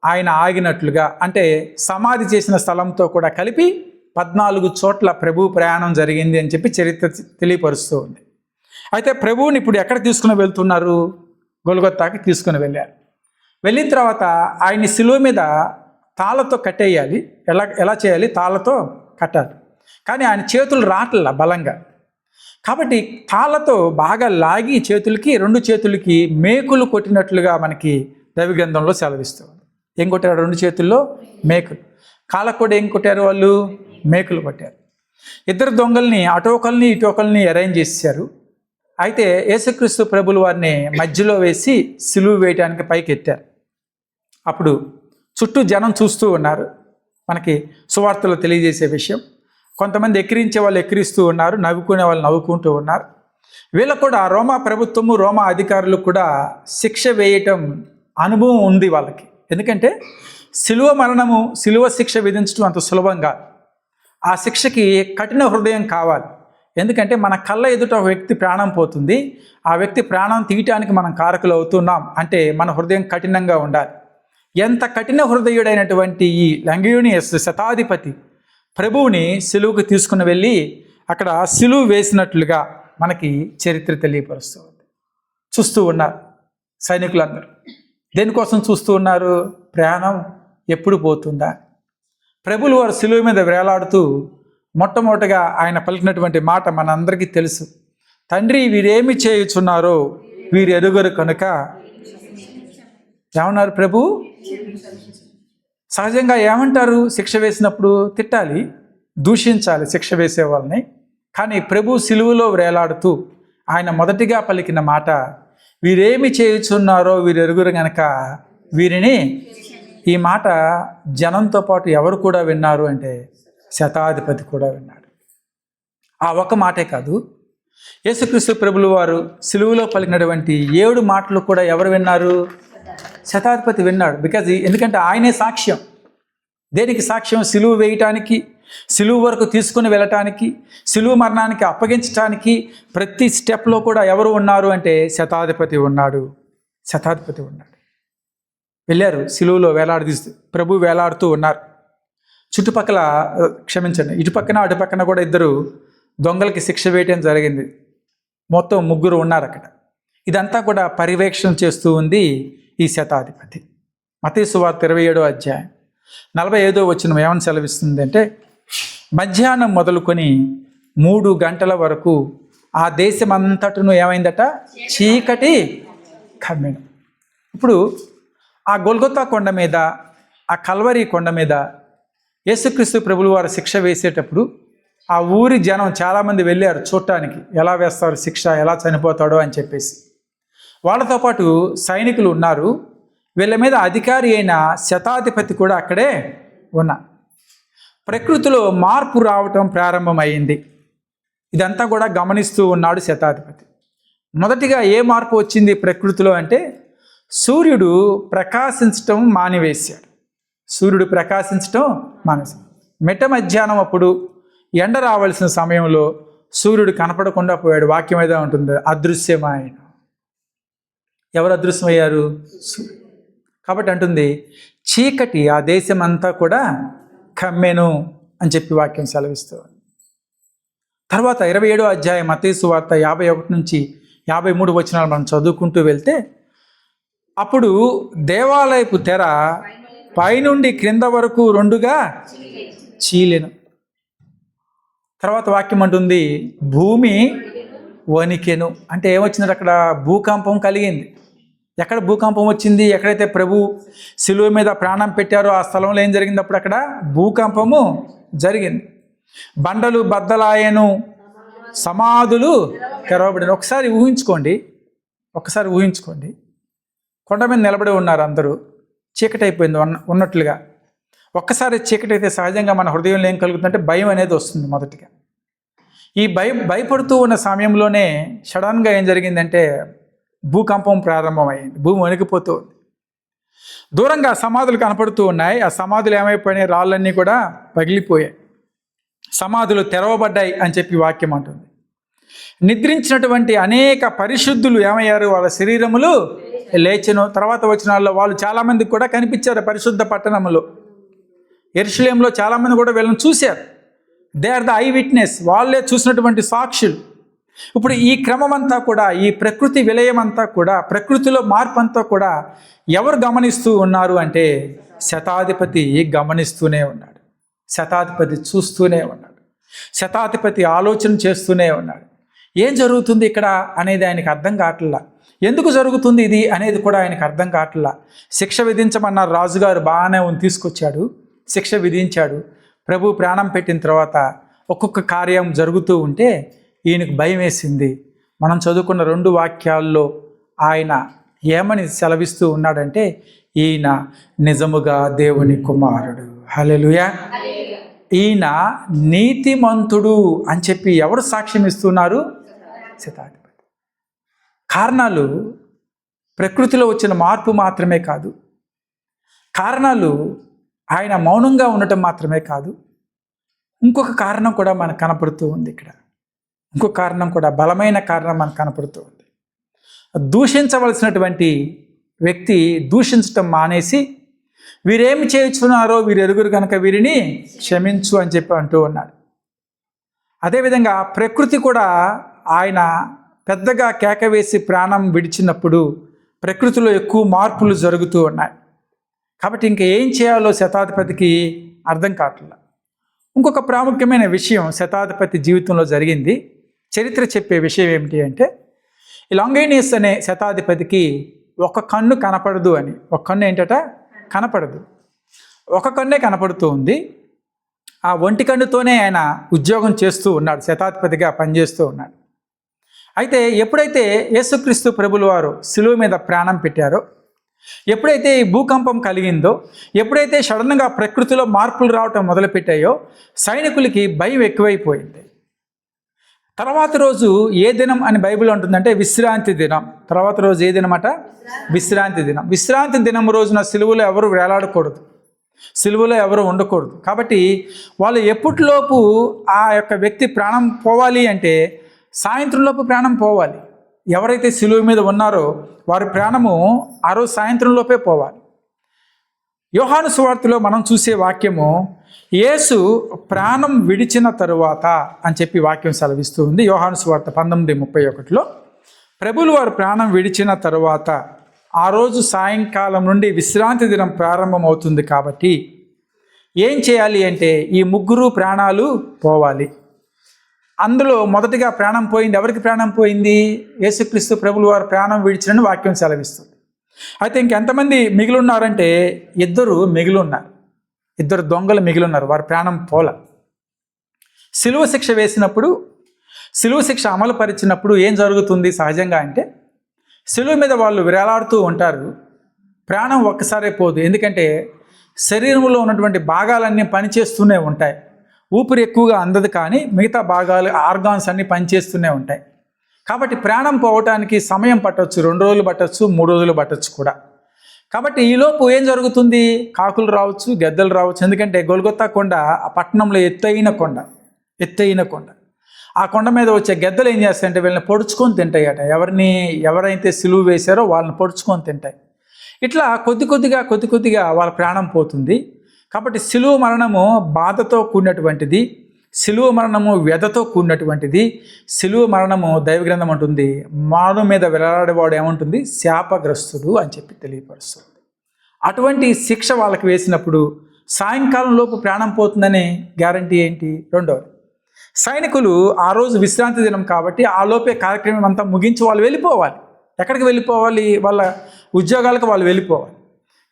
ఆయన ఆగినట్లుగా, అంటే సమాధి చేసిన స్థలంతో కూడా కలిపి 14 చోట్ల ప్రభు ప్రయాణం జరిగింది అని చెప్పి చరిత్ర తెలియపరుస్తూ ఉంది. అయితే ప్రభువుని ఇప్పుడు ఎక్కడ తీసుకుని వెళ్తున్నారు? గొల్గొతాకి తీసుకుని వెళ్ళారు. వెళ్ళిన తర్వాత ఆయన్ని సిలువ మీద తాళ్ళతో కట్టేయాలి. ఎలా చేయాలి? తాళ్ళతో కట్టాలి. కానీ ఆయన చేతులు రాట్ల బలంగా. కాబట్టి తాళ్ళతో బాగా లాగి చేతులకి, 2 చేతులకి మేకులు కొట్టినట్లుగా మనకి దైవగ్రంథంలో సెలవిస్తుంది. ఏం కొట్టారు? 2 చేతుల్లో మేకులు. కాళ్ళకు కూడా ఏం కొట్టారు? వాళ్ళు మేకులు కొట్టారు. 2 దొంగల్ని, అటోకల్ని ఇటోకల్ని అరేంజ్ చేశారు. అయితే యేసుక్రీస్తు ప్రభుల వారిని మధ్యలో వేసి సిలువ వేయడానికి పైకి ఎత్తారు. అప్పుడు చుట్టూ జనం చూస్తూ ఉన్నారు. మనకి సువార్తలో తెలియజేసే విషయం. కొంతమంది ఎక్కిరించే వాళ్ళు ఎక్కిరిస్తూ ఉన్నారు, నవ్వుకునే వాళ్ళు నవ్వుకుంటూ ఉన్నారు. వీళ్ళకు కూడా రోమా ప్రభుత్వము రోమా అధికారులు కూడా శిక్ష వేయటం అనుభవం ఉంది వాళ్ళకి. ఎందుకంటే శిలువ మరణము, శిలువ శిక్ష విధించడం అంత సులభంగా, ఆ శిక్షకి కఠిన హృదయం కావాలి. ఎందుకంటే మన కళ్ళ ఎదుట ఒక వ్యక్తి ప్రాణం పోతుంది, ఆ వ్యక్తి ప్రాణం తీయటానికి మనం కారకులు అవుతున్నాం అంటే మన హృదయం కఠినంగా ఉండాలి. ఎంత కఠిన హృదయుడైనటువంటి ఈ లంగియోనియస్ శతాధిపతి ప్రభువుని సిలువుకు తీసుకుని వెళ్ళి అక్కడ సిలువు వేసినట్లుగా మనకి చరిత్ర తెలియపరుస్తుంది. చూస్తూ ఉన్నారు సైనికులందరూ. దేనికోసం చూస్తూ ఉన్నారు? ప్రాణం ఎప్పుడు పోతుందా? ప్రభువులు వారు సిలువ మీద వేలాడుతూ మొట్టమొదటిగా ఆయన పలికినటువంటి మాట మనందరికీ తెలుసు. తండ్రి, వీరేమి చేయుచున్నారో వీరు ఎరుగరు కనుక. ఏమన్నారు ప్రభు? సహజంగా ఏమంటారు? శిక్ష వేసినప్పుడు తిట్టాలి, దూషించాలి శిక్ష వేసే వాళ్ళని. కానీ ప్రభు సిలువలో వేలాడుతూ ఆయన మొదటిగా పలికిన మాట, వీరేమి చేయుచున్నారో వీరు ఎరుగురు గనక వీరిని. ఈ మాట జనంతో పాటు ఎవరు కూడా విన్నారు అంటే శతాధిపతి కూడా విన్నాడు. ఆ ఒక్క మాటే కాదు, యేసుక్రీస్తు ప్రభులు వారు సిలువలో పలికినటువంటి 7 మాటలు కూడా ఎవరు విన్నారు? శతాధిపతి విన్నాడు. ఎందుకంటే ఆయనే సాక్ష్యం. దేనికి సాక్ష్యం? సిలువ వేయటానికి, సిలువ వరకు తీసుకుని వెళ్ళటానికి, సిలువ మరణానికి అప్పగించటానికి ప్రతి స్టెప్లో కూడా ఎవరు ఉన్నారు అంటే శతాధిపతి ఉన్నాడు. శతాధిపతి ఉన్నాడు. వెళ్ళారు సిలువలో వేలాడదీస్తూ, ప్రభు వేలాడుతూ ఉన్నారు. చుట్టుపక్కల ఇటుపక్కన అటుపక్కన కూడా 2 దొంగలకి శిక్ష వేయటం జరిగింది. మొత్తం 3 ఉన్నారు అక్కడ. ఇదంతా కూడా పర్యవేక్షణ చేస్తూ ఉంది ఈ శతాధిపతి. మత్తయి సువార్త 27వ అధ్యాయం 45వ వచనం ఏమని సెలవిస్తుంది అంటే, మధ్యాహ్నం మొదలుకొని 3 గంటల వరకు ఆ దేశమంతటను ఏమైందట? చీకటి కమ్మెను. ఇప్పుడు ఆ గొల్గొతా కొండ మీద, ఆ కల్వరి కొండ మీద యేసుక్రీస్తు ప్రభులు వారు శిక్ష వేసేటప్పుడు ఆ ఊరి జనం చాలామంది వెళ్ళారు చూడటానికి, ఎలా వేస్తారు శిక్ష, ఎలా చనిపోతాడో అని చెప్పేసి. వాళ్ళతో పాటు సైనికులు ఉన్నారు. వీళ్ళ మీద అధికారి అయిన శతాధిపతి కూడా అక్కడే ఉన్నా. ప్రకృతిలో మార్పు రావటం ప్రారంభమైంది. ఇదంతా కూడా గమనిస్తూ ఉన్నాడు శతాధిపతి. మొదటిగా ఏ మార్పు వచ్చింది ప్రకృతిలో అంటే, సూర్యుడు ప్రకాశించటం మానివేశాడు. సూర్యుడు ప్రకాశించటం మానేశాడు. మిట్ట మధ్యాహ్నం అప్పుడు ఎండ రావాల్సిన సమయంలో సూర్యుడు కనపడకుండా పోయాడు. వాక్యం ఏదో ఉంటుంది, అదృశ్యమైన. ఎవరు అదృశ్యమయ్యారు? కాబట్టి అంటుంది, చీకటి ఆ దేశం అంతా కూడా కమ్మెను అని చెప్పి వాక్యం సెలవిస్తుంది. తర్వాత 27వ అధ్యాయం మత్తయి సువార్త 51 నుంచి 53 వచనాలు మనం చదువుకుంటూ వెళ్తే, అప్పుడు దేవాలయపు తెర పైనుండి క్రింద వరకు 2గా చీలెను. తర్వాత వాక్యం అంటుంది, భూమి వణికెను. అంటే ఏమొచ్చింది అక్కడ? భూకంపం కలిగింది. ఎక్కడ భూకంపం వచ్చింది? ఎక్కడైతే ప్రభు సిలువ మీద ప్రాణం పెట్టారో ఆ స్థలంలో ఏం జరిగింది? అప్పుడు అక్కడ భూకంపము జరిగింది. బండలు బద్దలాయను, సమాధులు తెరవబడిన. ఒకసారి ఊహించుకోండి. కొండ మీద నిలబడి ఉన్నారు అందరూ, చీకటి అయిపోయింది ఉన్నట్లుగా. ఒక్కసారి చీకటి అయితే సహజంగా మన హృదయంలో ఏం కలుగుతుందంటే భయం అనేది వస్తుంది మొదటిగా. ఈ భయపడుతూ ఉన్న సమయంలోనే సడన్గా ఏం జరిగిందంటే భూకంపం ప్రారంభమైంది. భూమి వణికిపోతూ ఉంది. దూరంగా సమాధులు కనపడుతూ ఉన్నాయి. ఆ సమాధులు ఏమైపోయినాయి? రాళ్ళన్నీ కూడా పగిలిపోయాయి. సమాధులు తెరవబడ్డాయి అని చెప్పి వాక్యం అంటుంది. నిద్రించినటువంటి అనేక పరిశుద్ధులు ఏమయ్యారు? వాళ్ళ శరీరములు లేచెను. తర్వాత వచనాల్లో వాళ్ళు చాలామందికి కూడా కనిపించారు పరిశుద్ధ పట్టణంలో. యెరూషలేములో చాలామంది కూడా వీళ్ళని చూశారు. They are the eye witness. వాళ్ళే చూసినటువంటి సాక్షులు. ఇప్పుడు ఈ క్రమం అంతా కూడా, ఈ ప్రకృతి విలయం అంతా కూడా, ప్రకృతిలో మార్పు అంతా కూడా ఎవరు గమనిస్తూ ఉన్నారు అంటే శతాధిపతి గమనిస్తూనే ఉన్నాడు. శతాధిపతి చూస్తూనే ఉన్నాడు. శతాధిపతి ఆలోచన చేస్తూనే ఉన్నాడు. ఏం జరుగుతుంది ఇక్కడ అనేది ఆయనకు అర్థం కావట్లా. ఎందుకు జరుగుతుంది ఇది అనేది కూడా ఆయనకు అర్థం కావట్లా. శిక్ష విధించమన్నారు రాజుగారు, బాగానే తీసుకొచ్చాడు, శిక్ష విధించాడు. ప్రభు ప్రాణం పెట్టిన తర్వాత ఒక్కొక్క కార్యం జరుగుతూ ఉంటే ఈయనకు భయం వేసింది. మనం చదువుకున్న 2 వాక్యాల్లో ఆయన ఏమని సెలవిస్తూ ఉన్నాడంటే, ఈయన నిజముగా దేవుని కుమారుడు. హల్లెలూయా. ఈయన నీతిమంతుడు అని చెప్పి ఎవరు సాక్ష్యం ఇస్తున్నారు? శతాధిపతి. కారణాలు ప్రకృతిలో వచ్చిన మార్పు మాత్రమే కాదు, కారణాలు ఆయన మౌనంగా ఉండటం మాత్రమే కాదు, ఇంకొక కారణం కూడా మనకు కనపడుతూ ఉంది. ఇక్కడ ఇంకొక కారణం కూడా, బలమైన కారణం మనకు కనపడుతూ ఉంది. దూషించవలసినటువంటి వ్యక్తి దూషించటం మానేసి, వీరేమి చేస్తున్నారో వీరు ఎరుగురు కనుక వీరిని క్షమించు అని చెప్పి అంటూ ఉన్నాడు. అదేవిధంగా ప్రకృతి కూడా ఆయన పెద్దగా కేక వేసి ప్రాణం విడిచినప్పుడు ప్రకృతిలో ఎక్కువ మార్పులు జరుగుతూ ఉన్నాయి. కాబట్టి ఇంకా ఏం చేయాలో శతాధిపతికి అర్థం కావట్లేదు. ఇంకొక ప్రాముఖ్యమైన విషయం శతాధిపతి జీవితంలో జరిగింది. చరిత్ర చెప్పే విషయం ఏమిటి అంటే, ఈ లాంగైనియస్ అనే శతాధిపతికి ఒక కన్ను కనపడదు అని. ఒక కన్ను ఏంటట? కనపడదు. ఒక కన్నే కనపడుతూ ఉంది. ఆ ఒంటి కన్నుతోనే ఆయన ఉద్యోగం చేస్తూ ఉన్నాడు, శతాధిపతిగా పనిచేస్తూ ఉన్నాడు. అయితే ఎప్పుడైతే యేసుక్రీస్తు ప్రభుల వారు శిలువ మీద ప్రాణం పెట్టారో, ఎప్పుడైతే ఈ భూకంపం కలిగిందో, ఎప్పుడైతే సడన్గా ప్రకృతిలో మార్పులు రావటం మొదలుపెట్టాయో, సైనికులకి భయం ఎక్కువైపోయింది. తర్వాత రోజు ఏ దినం అని బైబిల్ ఉంటుందంటే విశ్రాంతి దినం. తర్వాత రోజు ఏ దినం అట? విశ్రాంతి దినం. విశ్రాంతి దినం రోజున సిలువలో ఎవరు వేలాడకూడదు, సిలువలో ఎవరు ఉండకూడదు. కాబట్టి వాళ్ళు ఎప్పటిలోపు ఆ యొక్క వ్యక్తి ప్రాణం పోవాలి అంటే సాయంత్రంలోపు ప్రాణం పోవాలి. ఎవరైతే సిలువ మీద ఉన్నారో వారి ప్రాణము ఆ రోజు సాయంత్రంలోపే పోవాలి. యోహాను సువార్తలో మనం చూసే వాక్యము, యేసు ప్రాణం విడిచిన తరువాత అని చెప్పి వాక్యం సెలవిస్తూ ఉంది. యోహాను సువార్త 19:31లో ప్రభువులు వారు ప్రాణం విడిచిన తరువాత ఆ రోజు సాయంకాలం నుండి విశ్రాంతి దినం ప్రారంభమవుతుంది. కాబట్టి ఏం చేయాలి అంటే ఈ ముగ్గురు ప్రాణాలు పోవాలి. అందులో మొదటిగా ప్రాణం పోయింది. ఎవరికి ప్రాణం పోయింది? యేసుక్రీస్తు ప్రభువులు వారు ప్రాణం విడిచినని వాక్యం సెలవిస్తుంది. అయితే ఇంకెంతమంది మిగిలి ఉన్నారంటే ఇద్దరు మిగిలి ఉన్నారు, ఇద్దరు దొంగలు మిగిలి ఉన్నారు, వారి ప్రాణం పోల. సిలువ శిక్ష వేసినప్పుడు, సిలువ శిక్ష అమలు పరిచినప్పుడు ఏం జరుగుతుంది సహజంగా అంటే, సిలువ మీద వాళ్ళు విరాలాడుతూ ఉంటారు, ప్రాణం ఒక్కసారే పోదు. ఎందుకంటే శరీరంలో ఉన్నటువంటి భాగాలన్నీ పనిచేస్తూనే ఉంటాయి. ఊపిరి ఎక్కువగా అందదు, కానీ మిగతా భాగాలు, ఆర్గాన్స్ అన్నీ పనిచేస్తూనే ఉంటాయి. కాబట్టి ప్రాణం పోవటానికి సమయం పట్టవచ్చు, 2 రోజులు పట్టవచ్చు, 3 రోజులు పట్టవచ్చు కూడా. కాబట్టి ఈలోపు ఏం జరుగుతుంది? కాకులు రావచ్చు, గెద్దలు రావచ్చు. ఎందుకంటే గొల్గొతా కొండ ఆ పట్టణంలో ఎత్తైన కొండ. ఆ కొండ మీద వచ్చే గెద్దలు ఏం చేస్తాయంటే వీళ్ళని పొడుచుకొని తింటాయట. ఎవరైతే సిలువ వేశారో వాళ్ళని పొడుచుకొని తింటాయి. ఇట్లా కొద్ది కొద్దిగా వాళ్ళ ప్రాణం పోతుంది. కాబట్టి సిలువ మరణము బాధతో కూడినటువంటిది, సిలువ మరణము వ్యధతో కూడినటువంటిది. సిలువ మరణము దైవగ్రంథం అంటుంది, మాను మీద వేలాడేవాడు ఏమంటుంది? శాపగ్రస్తుడు అని చెప్పి తెలియపరుస్తుంది. అటువంటి శిక్ష వాళ్ళకి వేసినప్పుడు సాయంకాలం లోపు ప్రాణం పోతుందనే గ్యారంటీ ఏంటి? రెండవది, సైనికులు ఆ రోజు విశ్రాంతి దినం కాబట్టి ఆ లోపే కార్యక్రమం అంతా ముగించి వాళ్ళు వెళ్ళిపోవాలి. ఎక్కడికి వెళ్ళిపోవాలి? వాళ్ళ ఉద్యోగాలకు వాళ్ళు వెళ్ళిపోవాలి.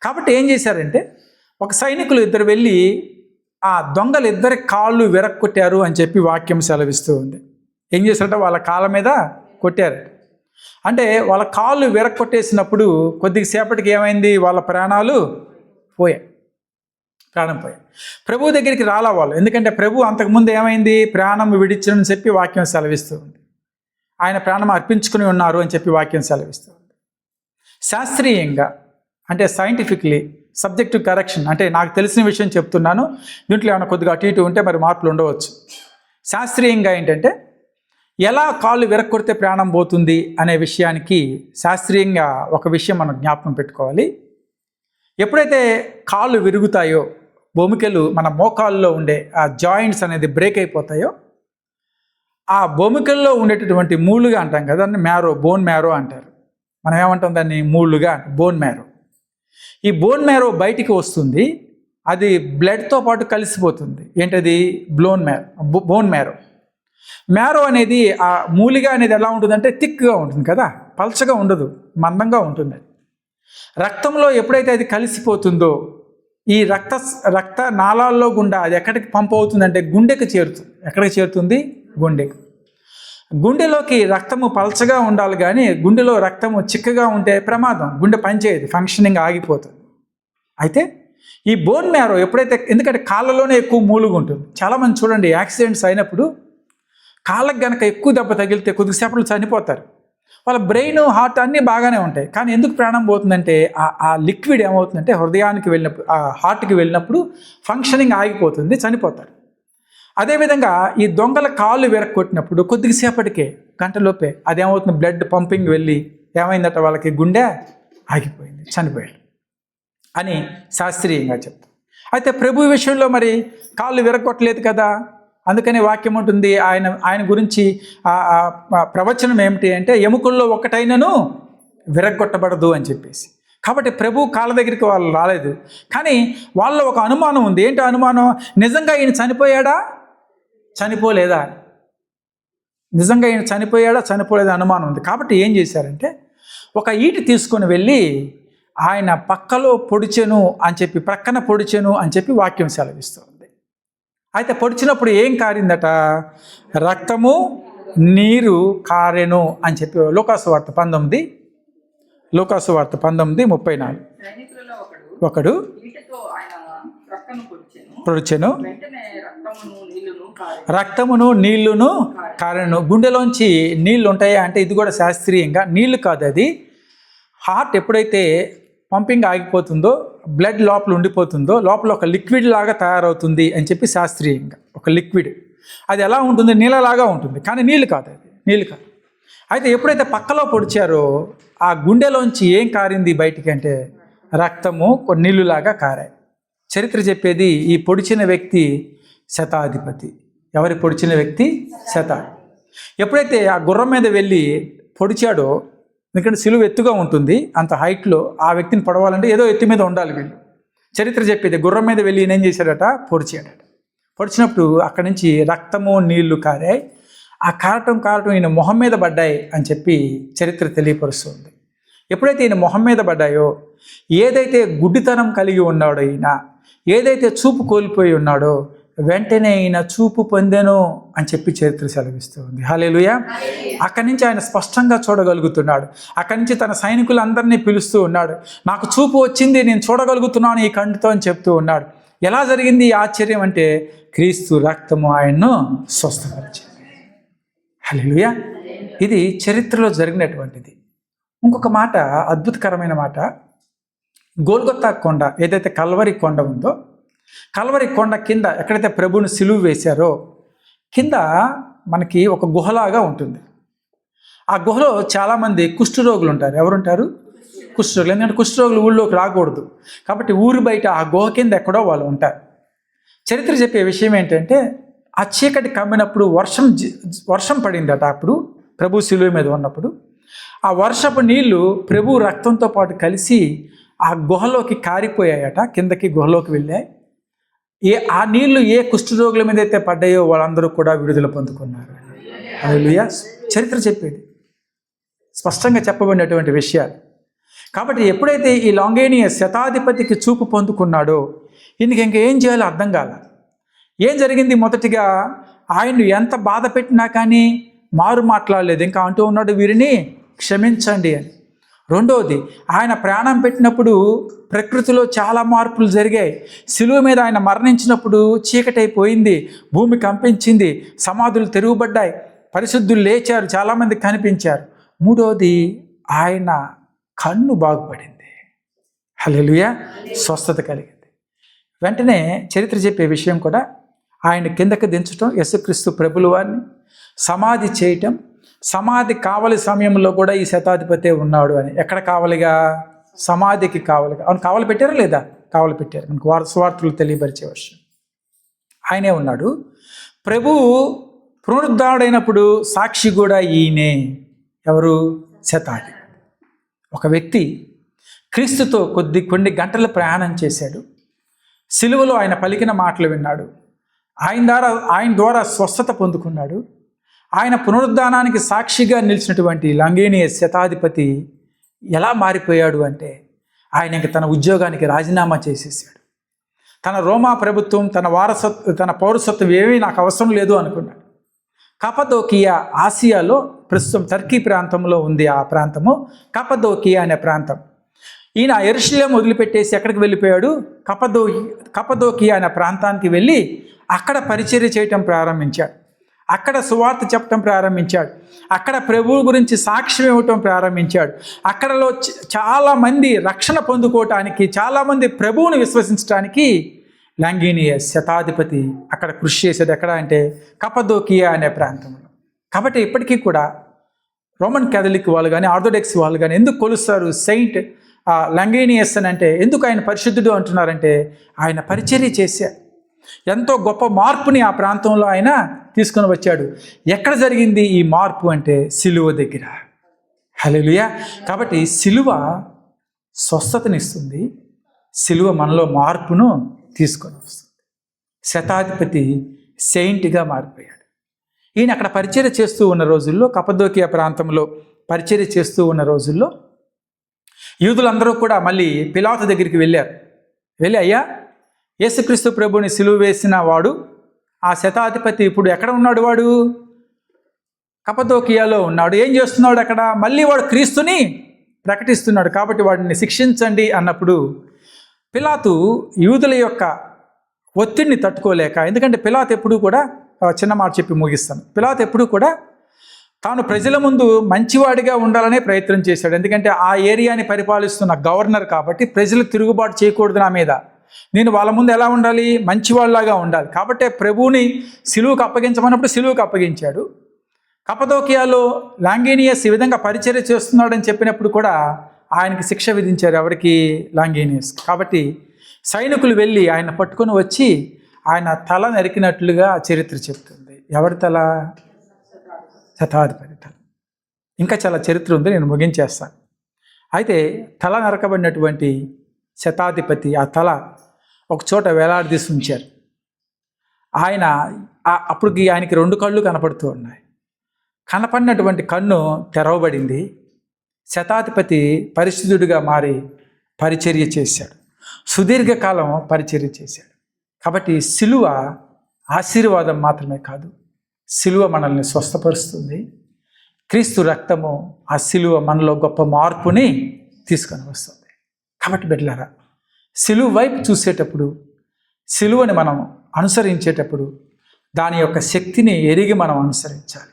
కాబట్టి ఏం చేశారంటే, ఒక సైనికులు ఇద్దరు వెళ్ళి ఆ దొంగలు ఇద్దరి కాళ్ళు విరక్కొట్టారు అని చెప్పి వాక్యం సెలవిస్తూ ఉంది. ఏం చేశారంటే వాళ్ళ కాళ్ళ మీద కొట్టారు. అంటే వాళ్ళ కాళ్ళు విరక్కొట్టేసినప్పుడు కొద్దిసేపటికి ఏమైంది? వాళ్ళ ప్రాణం పోయాయి. ప్రభు దగ్గరికి రాలా వాళ్ళు. ఎందుకంటే ప్రభు అంతకుముందు ఏమైంది? ప్రాణం విడిచని చెప్పి వాక్యం సెలవిస్తూ ఉంది. ఆయన ప్రాణం అర్పించుకుని ఉన్నారు అని చెప్పి వాక్యం సెలవిస్తూ ఉంది. శాస్త్రీయంగా అంటే సైంటిఫిక్లీ, సబ్జెక్టివ్ కరెక్షన్ అంటే నాకు తెలిసిన విషయం చెప్తున్నాను, దీంట్లో ఏమైనా కొద్దిగా అటు ఇటు ఉంటే మరి మార్పులు ఉండవచ్చు. శాస్త్రీయంగా ఏంటంటే ఎలా కాళ్ళు విరక్కొడితే ప్రాణం పోతుంది అనే విషయానికి శాస్త్రీయంగా ఒక విషయం మనం జ్ఞాపకం పెట్టుకోవాలి. ఎప్పుడైతే కాళ్ళు విరుగుతాయో, బొమికెలు మన మోకాల్లో ఉండే ఆ జాయింట్స్ అనేది బ్రేక్ అయిపోతాయో, ఆ బొమికల్లో ఉండేటటువంటి మూలుగా అంటాం కదా, దాన్ని బోన్ మ్యారో అంటారు. మనం ఏమంటాం దాన్ని? మూలుగా, బోన్ మ్యారో. ఈ బోన్ మ్యారో బయటికి వస్తుంది, అది బ్లడ్తో పాటు కలిసిపోతుంది. ఏంటది? Bone marrow. మ్యారో అనేది, ఆ మూలిగా అనేది ఎలా ఉంటుందంటే థిక్గా ఉంటుంది కదా, పల్చగా ఉండదు, మందంగా ఉంటుంది. రక్తంలో ఎప్పుడైతే అది కలిసిపోతుందో, ఈ రక్త నాళాల్లో గుండా అది ఎక్కడికి పంప్ అవుతుందంటే గుండెకి చేరుతుంది. ఎక్కడికి చేరుతుంది? గుండెకి. గుండెలోకి రక్తము పల్చగా ఉండాలి, కానీ గుండెలో రక్తము చిక్కగా ఉంటే ప్రమాదం, గుండె పనిచేయదు, ఫంక్షనింగ్ ఆగిపోతుంది. అయితే ఈ బోన్ మ్యారో ఎప్పుడైతే, ఎందుకంటే కాళ్ళలోనే ఎక్కువ మూలుగు ఉంటుంది. చాలామంది చూడండి, యాక్సిడెంట్స్ అయినప్పుడు కాళ్ళకి గనక ఎక్కువ దెబ్బ తగిలితే కొద్దిసేపట్లో చనిపోతారు. వాళ్ళ బ్రెయిన్, హార్ట్ అన్నీ బాగానే ఉంటాయి, కానీ ఎందుకు ప్రాణం పోతుందంటే ఆ లిక్విడ్ ఏమవుతుందంటే హృదయానికి వెళ్ళినప్పుడు, ఆ హార్ట్కి వెళ్ళినప్పుడు ఫంక్షనింగ్ ఆగిపోతుంది, చనిపోతారు. అదేవిధంగా ఈ దొంగల కాళ్ళు విరక్కొట్టినప్పుడు కొద్దిసేపటికే, గంటలోపే అదేమవుతుంది, బ్లడ్ పంపింగ్ వెళ్ళి ఏమైందట, వాళ్ళకి గుండె ఆగిపోయింది, చనిపోయాడు అని శాస్త్రీయంగా చెప్తారు. అయితే ప్రభు విషయంలో మరి కాళ్ళు విరగొట్టలేదు కదా, అందుకని వాక్యం ఉంటుంది ఆయన గురించి ప్రవచనం ఏమిటి అంటే ఎముకల్లో ఒకటైనను విరగొట్టబడదు అని చెప్పేసి. కాబట్టి ప్రభు కాళ్ళ దగ్గరికి వాళ్ళు రాలేదు, కానీ వాళ్ళ ఒక అనుమానం ఉంది. ఏంటి అనుమానం? నిజంగా ఈయన చనిపోయాడా చనిపోలేదా, నిజంగా ఈయన చనిపోయాడా చనిపోలేదా అనుమానం ఉంది. కాబట్టి ఏం చేశారంటే ఒక ఈటి తీసుకొని వెళ్ళి ఆయన పక్కలో పొడిచెను అని చెప్పి, ప్రక్కన పొడిచెను అని చెప్పి వాక్యం సెలవిస్తుంది. అయితే పొడిచినప్పుడు ఏం కారిందట? రక్తము నీరు కారెను అని చెప్పి లూకాసు వార్త 19:34. ఒకడు పొడిచెను, రక్తమును నీళ్లును కారెను. గుండెలోంచి నీళ్లు ఉంటాయా అంటే ఇది కూడా శాస్త్రీయంగా నీళ్లు కాదు, అది హార్ట్ ఎప్పుడైతే పంపింగ్ ఆగిపోతుందో, బ్లడ్ లోపల ఉండిపోతుందో, లోపల ఒక లిక్విడ్ లాగా తయారవుతుంది అని చెప్పి శాస్త్రీయంగా. ఒక లిక్విడ్ అది ఎలా ఉంటుంది? నీళ్ళలాగా ఉంటుంది, కానీ నీళ్ళు కాదు, అది నీళ్ళు కాదు. అయితే ఎప్పుడైతే పక్కలో పొడిచారో ఆ గుండెలోంచి ఏం కారింది బయటికి అంటే రక్తము, కొన్ని నీళ్ళులాగా కారాయి. చరిత్ర చెప్పేది ఈ పొడిచిన వ్యక్తి శతాధిపతి. ఎవరి పొడిచిన వ్యక్తి? శతాధిపతి. ఎప్పుడైతే ఆ గుర్రం మీద వెళ్ళి పొడిచాడో, ఎందుకంటే సిలువ ఎత్తుగా ఉంటుంది, అంత హైట్లో ఆ వ్యక్తిని పడవాలంటే ఏదో ఎత్తు మీద ఉండాలి వీళ్ళు. చరిత్ర చెప్పేది గుర్రం మీద వెళ్ళి ఈయన ఏం చేశాడట? పొడిచాడట. పొడిచినప్పుడు అక్కడి నుంచి రక్తము నీళ్లు కారాయి. ఆ కారటం ఈయన మొహం మీద పడ్డాయి అని చెప్పి చరిత్ర తెలియపరుస్తుంది. ఎప్పుడైతే ఈయన మొహం మీద పడ్డాయో, ఏదైతే గుడ్డితనం కలిగి ఉన్నాడో, ఈయన ఏదైతే చూపు కోల్పోయి ఉన్నాడో, వెంటనే ఈయన చూపు పొందెను అని చెప్పి చరిత్ర సెలవిస్తుంది. హల్లెలూయా. అక్కడి నుంచి ఆయన స్పష్టంగా చూడగలుగుతున్నాడు. అక్కడి నుంచి తన సైనికులందరినీ పిలుస్తూ ఉన్నాడు, నాకు చూపు వచ్చింది, నేను చూడగలుగుతున్నాను ఈ కంటితో అని చెప్తూ ఉన్నాడు. ఎలా జరిగింది ఈ ఆశ్చర్యం అంటే క్రీస్తు రక్తము ఆయన్ను స్వస్థపరిచింది. హల్లెలూయా. ఇది చరిత్రలో జరిగినటువంటిది. ఇంకొక మాట, అద్భుతకరమైన మాట, గోల్గొతా కొండ, ఏదైతే కల్వరి కొండ ఉందో, కల్వరి కొండ కింద ఎక్కడైతే ప్రభువుని సిలువ వేశారో కింద మనకి ఒక గుహలాగా ఉంటుంది. ఆ గుహలో చాలామంది కుష్ఠరోగులు ఉంటారు. ఎవరుంటారు? కుష్ఠరోగులు. ఎందుకంటే కుష్ఠరోగులు ఊళ్ళోకి రాకూడదు కాబట్టి ఊరి బయట ఆ గుహ కింద ఎక్కడో వాళ్ళు ఉంటారు. చరిత్ర చెప్పే విషయం ఏంటంటే ఆ చీకటి కమ్మినప్పుడు వర్షం పడిందట. అప్పుడు ప్రభు సిలువ మీద ఉన్నప్పుడు ఆ వర్షపు నీళ్లు ప్రభు రక్తంతో పాటు కలిసి ఆ గుహలోకి కారిపోయాయట, కిందకి గుహలోకి వెళ్ళాయి. ఆ నీళ్లు ఏ కుష్ఠరోగుల మీద అయితే పడ్డాయో వాళ్ళందరూ కూడా విడుదల పొందుకున్నారు. హల్లెలూయా. చరిత్ర చెప్పేది స్పష్టంగా చెప్పబడినటువంటి విషయాలు. కాబట్టి ఎప్పుడైతే ఈ లాంగేనియస్ శతాధిపతికి చూపు పొందుకున్నాడో ఈయనకి ఇంకా ఏం చేయాలో అర్థం కాల. ఏం జరిగింది? మొదటిగా ఆయన్ను ఎంత బాధ పెట్టినా కానీ మారు మాట్లాడలేదు, ఇంకా అంటూ ఉన్నాడు వీరిని క్షమించండి అని. రెండవది, ఆయన ప్రాణం పెట్టినప్పుడు ప్రకృతిలో చాలా మార్పులు జరిగాయి. శిలువ మీద ఆయన మరణించినప్పుడు చీకటైపోయింది, భూమి కంపించింది, సమాధులు తెరువబడ్డాయి, పరిశుద్ధులు లేచారు, చాలామంది కనిపించారు. మూడవది, ఆయన కన్ను బాగుపడింది. హల్లెలూయా. స్వస్థత కలిగింది. వెంటనే చరిత్ర చెప్పే విషయం కూడా, ఆయన కిందకి దించటం, యేసుక్రీస్తు ప్రభుల వారిని సమాధి చేయటం, సమాధి కావలి సమయంలో కూడా ఈ శతాధిపతే ఉన్నాడు అని. ఎక్కడ కావలిగా? సమాధికి కావలిగా. అవును, కావలి పెట్టారా లేదా? కావలి పెట్టారు. మనకు సువార్తలు తెలియపరిచే విషయం. ఆయనే ఉన్నాడు. ప్రభువు పునరుద్ధరణైనప్పుడు సాక్షి కూడా ఈయనే. ఎవరు? శతాధిపతి. ఒక వ్యక్తి క్రీస్తుతో కొన్ని గంటల ప్రయాణం చేశాడు. సిలువలో ఆయన పలికిన మాటలు విన్నాడు. ఆయన ద్వారా స్వస్థత పొందుకున్నాడు. ఆయన పునరుద్ధానానికి సాక్షిగా నిలిచినటువంటి లాంగేనియస్ శతాధిపతి ఎలా మారిపోయాడు అంటే ఆయన ఇంక తన ఉద్యోగానికి రాజీనామా చేసేసాడు. తన రోమా ప్రభుత్వం, తన పౌరసత్వం ఏమీ నాకు అవసరం లేదు అనుకున్నాడు. కపదోకియా, ఆసియాలో ప్రస్తుతం టర్కీ ప్రాంతంలో ఉంది. ఆ ప్రాంతము కపదోకియా అనే ప్రాంతం. ఈయన యెరూషలేము వదిలిపెట్టేసి ఎక్కడికి వెళ్ళిపోయాడు? కపదోకియా అనే ప్రాంతానికి వెళ్ళి అక్కడ పరిచర్య చేయటం ప్రారంభించాడు. అక్కడ సువార్త చెప్పడం ప్రారంభించాడు. అక్కడ ప్రభువు గురించి సాక్ష్యం ఇవ్వటం ప్రారంభించాడు. అక్కడలో చాలామంది రక్షణ పొందుకోవటానికి, చాలామంది ప్రభువుని విశ్వసించడానికి లాంగినియస్ శతాధిపతి అక్కడ కృషి చేసేది. ఎక్కడ అంటే కపదోకియా అనే ప్రాంతంలో. కాబట్టి ఇప్పటికీ కూడా రోమన్ క్యాథలిక్ వాళ్ళు కానీ, ఆర్థోడాక్స్ వాళ్ళు కానీ ఎందుకు కొలుస్తారు సెయింట్ లాంగినియస్ అని అంటే, ఎందుకు ఆయన పరిశుద్ధుడు అంటున్నారంటే ఆయన పరిచర్య చేశారు. ఎంతో గొప్ప మార్పుని ఆ ప్రాంతంలో ఆయన తీసుకొని వచ్చాడు. ఎక్కడ జరిగింది ఈ మార్పు అంటే సిలువ దగ్గర. హల్లెలూయా. కాబట్టి సిలువ స్వస్థతనిస్తుంది, సిలువ మనలో మార్పును తీసుకొని వస్తుంది. శతాధిపతి సెయింట్గా మారిపోయాడు. ఈయన అక్కడ పరిచర్య చేస్తూ ఉన్న రోజుల్లో, కపదోకియా ప్రాంతంలో పరిచర్య చేస్తూ ఉన్న రోజుల్లో యూదులందరూ కూడా మళ్ళీ పిలాతు దగ్గరికి వెళ్ళారు. వెళ్ళి, అయ్యా, యేసుక్రీస్తు ప్రభుని సిలువ వేసిన వాడు ఆ శతాధిపతి ఇప్పుడు ఎక్కడ ఉన్నాడు? వాడు కపదోకియాలో ఉన్నాడు. ఏం చేస్తున్నాడు అక్కడ? మళ్ళీ వాడు క్రీస్తుని ప్రకటిస్తున్నాడు, కాబట్టి వాడిని శిక్షించండి అన్నప్పుడు పిలాతు యూదుల యొక్క ఒత్తిడిని తట్టుకోలేక, ఎందుకంటే పిలాతు ఎప్పుడూ కూడా, చిన్న మాట చెప్పి ముగిస్తాను, పిలాతు ఎప్పుడూ కూడా తాను ప్రజల ముందు మంచివాడిగా ఉండాలనే ప్రయత్నం చేశాడు. ఎందుకంటే ఆ ఏరియాని పరిపాలిస్తున్న గవర్నర్ కాబట్టి ప్రజలు తిరుగుబాటు చేయకూడదు నా మీద, నేను వాళ్ళ ముందు ఎలా ఉండాలి? మంచివాళ్ళలాగా ఉండాలి. కాబట్టి ప్రభువుని సిలువకు అప్పగించమన్నప్పుడు సిలువకు అప్పగించాడు. కపదోకియాలో లాంగినియస్ ఈ విధంగా పరిచర్య చేస్తున్నాడని చెప్పినప్పుడు కూడా ఆయనకి శిక్ష విధించారు. ఎవరికి? లాంగినియస్. కాబట్టి సైనికులు వెళ్ళి ఆయన పట్టుకొని వచ్చి ఆయన తల నరికినట్లుగా చరిత్ర చెప్తుంది. ఎవరి తల? శతాధిపతి తల. ఇంకా చాలా చరిత్ర ఉంది, నేను ముగించేస్తాను. అయితే తల నరకబడినటువంటి శతాధిపతి ఆ తల ఒక చోట వేలాడదీసి ఉంచారు. ఆయన అప్పటికి ఆయనకి 2 కళ్ళు కనపడుతూ ఉన్నాయి. కనపడినటువంటి కన్ను తెరవబడింది. శతాధిపతి పరిశుద్ధుడిగా మారి పరిచర్య చేశాడు. సుదీర్ఘకాలం పరిచర్య చేశాడు. కాబట్టి సిలువ ఆశీర్వాదం మాత్రమే కాదు, సిలువ మనల్ని స్వస్థపరుస్తుంది. క్రీస్తు రక్తము, ఆ సిలువ మనలో గొప్ప మార్పుని తీసుకొని వస్తుంది. కాబట్టి బిడ్డలారా, సిలువ వైపు చూసేటప్పుడు, సిలువని మనం అనుసరించేటప్పుడు దాని యొక్క శక్తిని ఎరిగి మనం అనుసరించాలి.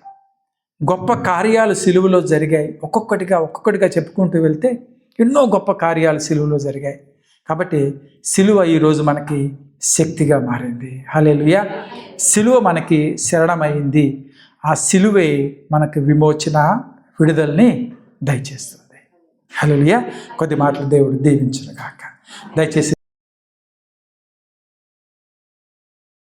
గొప్ప కార్యాలు సిలువలో జరిగాయి. ఒక్కొక్కటిగా చెప్పుకుంటూ వెళ్తే ఎన్నో గొప్ప కార్యాలు సిలువలో జరిగాయి. కాబట్టి సిలువ ఈరోజు మనకి శక్తిగా మారింది. హల్లెలూయా. సిలువ మనకి శరణమైంది. ఆ సిలువే మనకి విమోచన, విడుదలని దయచేస్తుంది. హల్లెలూయా. కొద్ది మాటలు దేవుడు దీవించును గాక. దయచేసి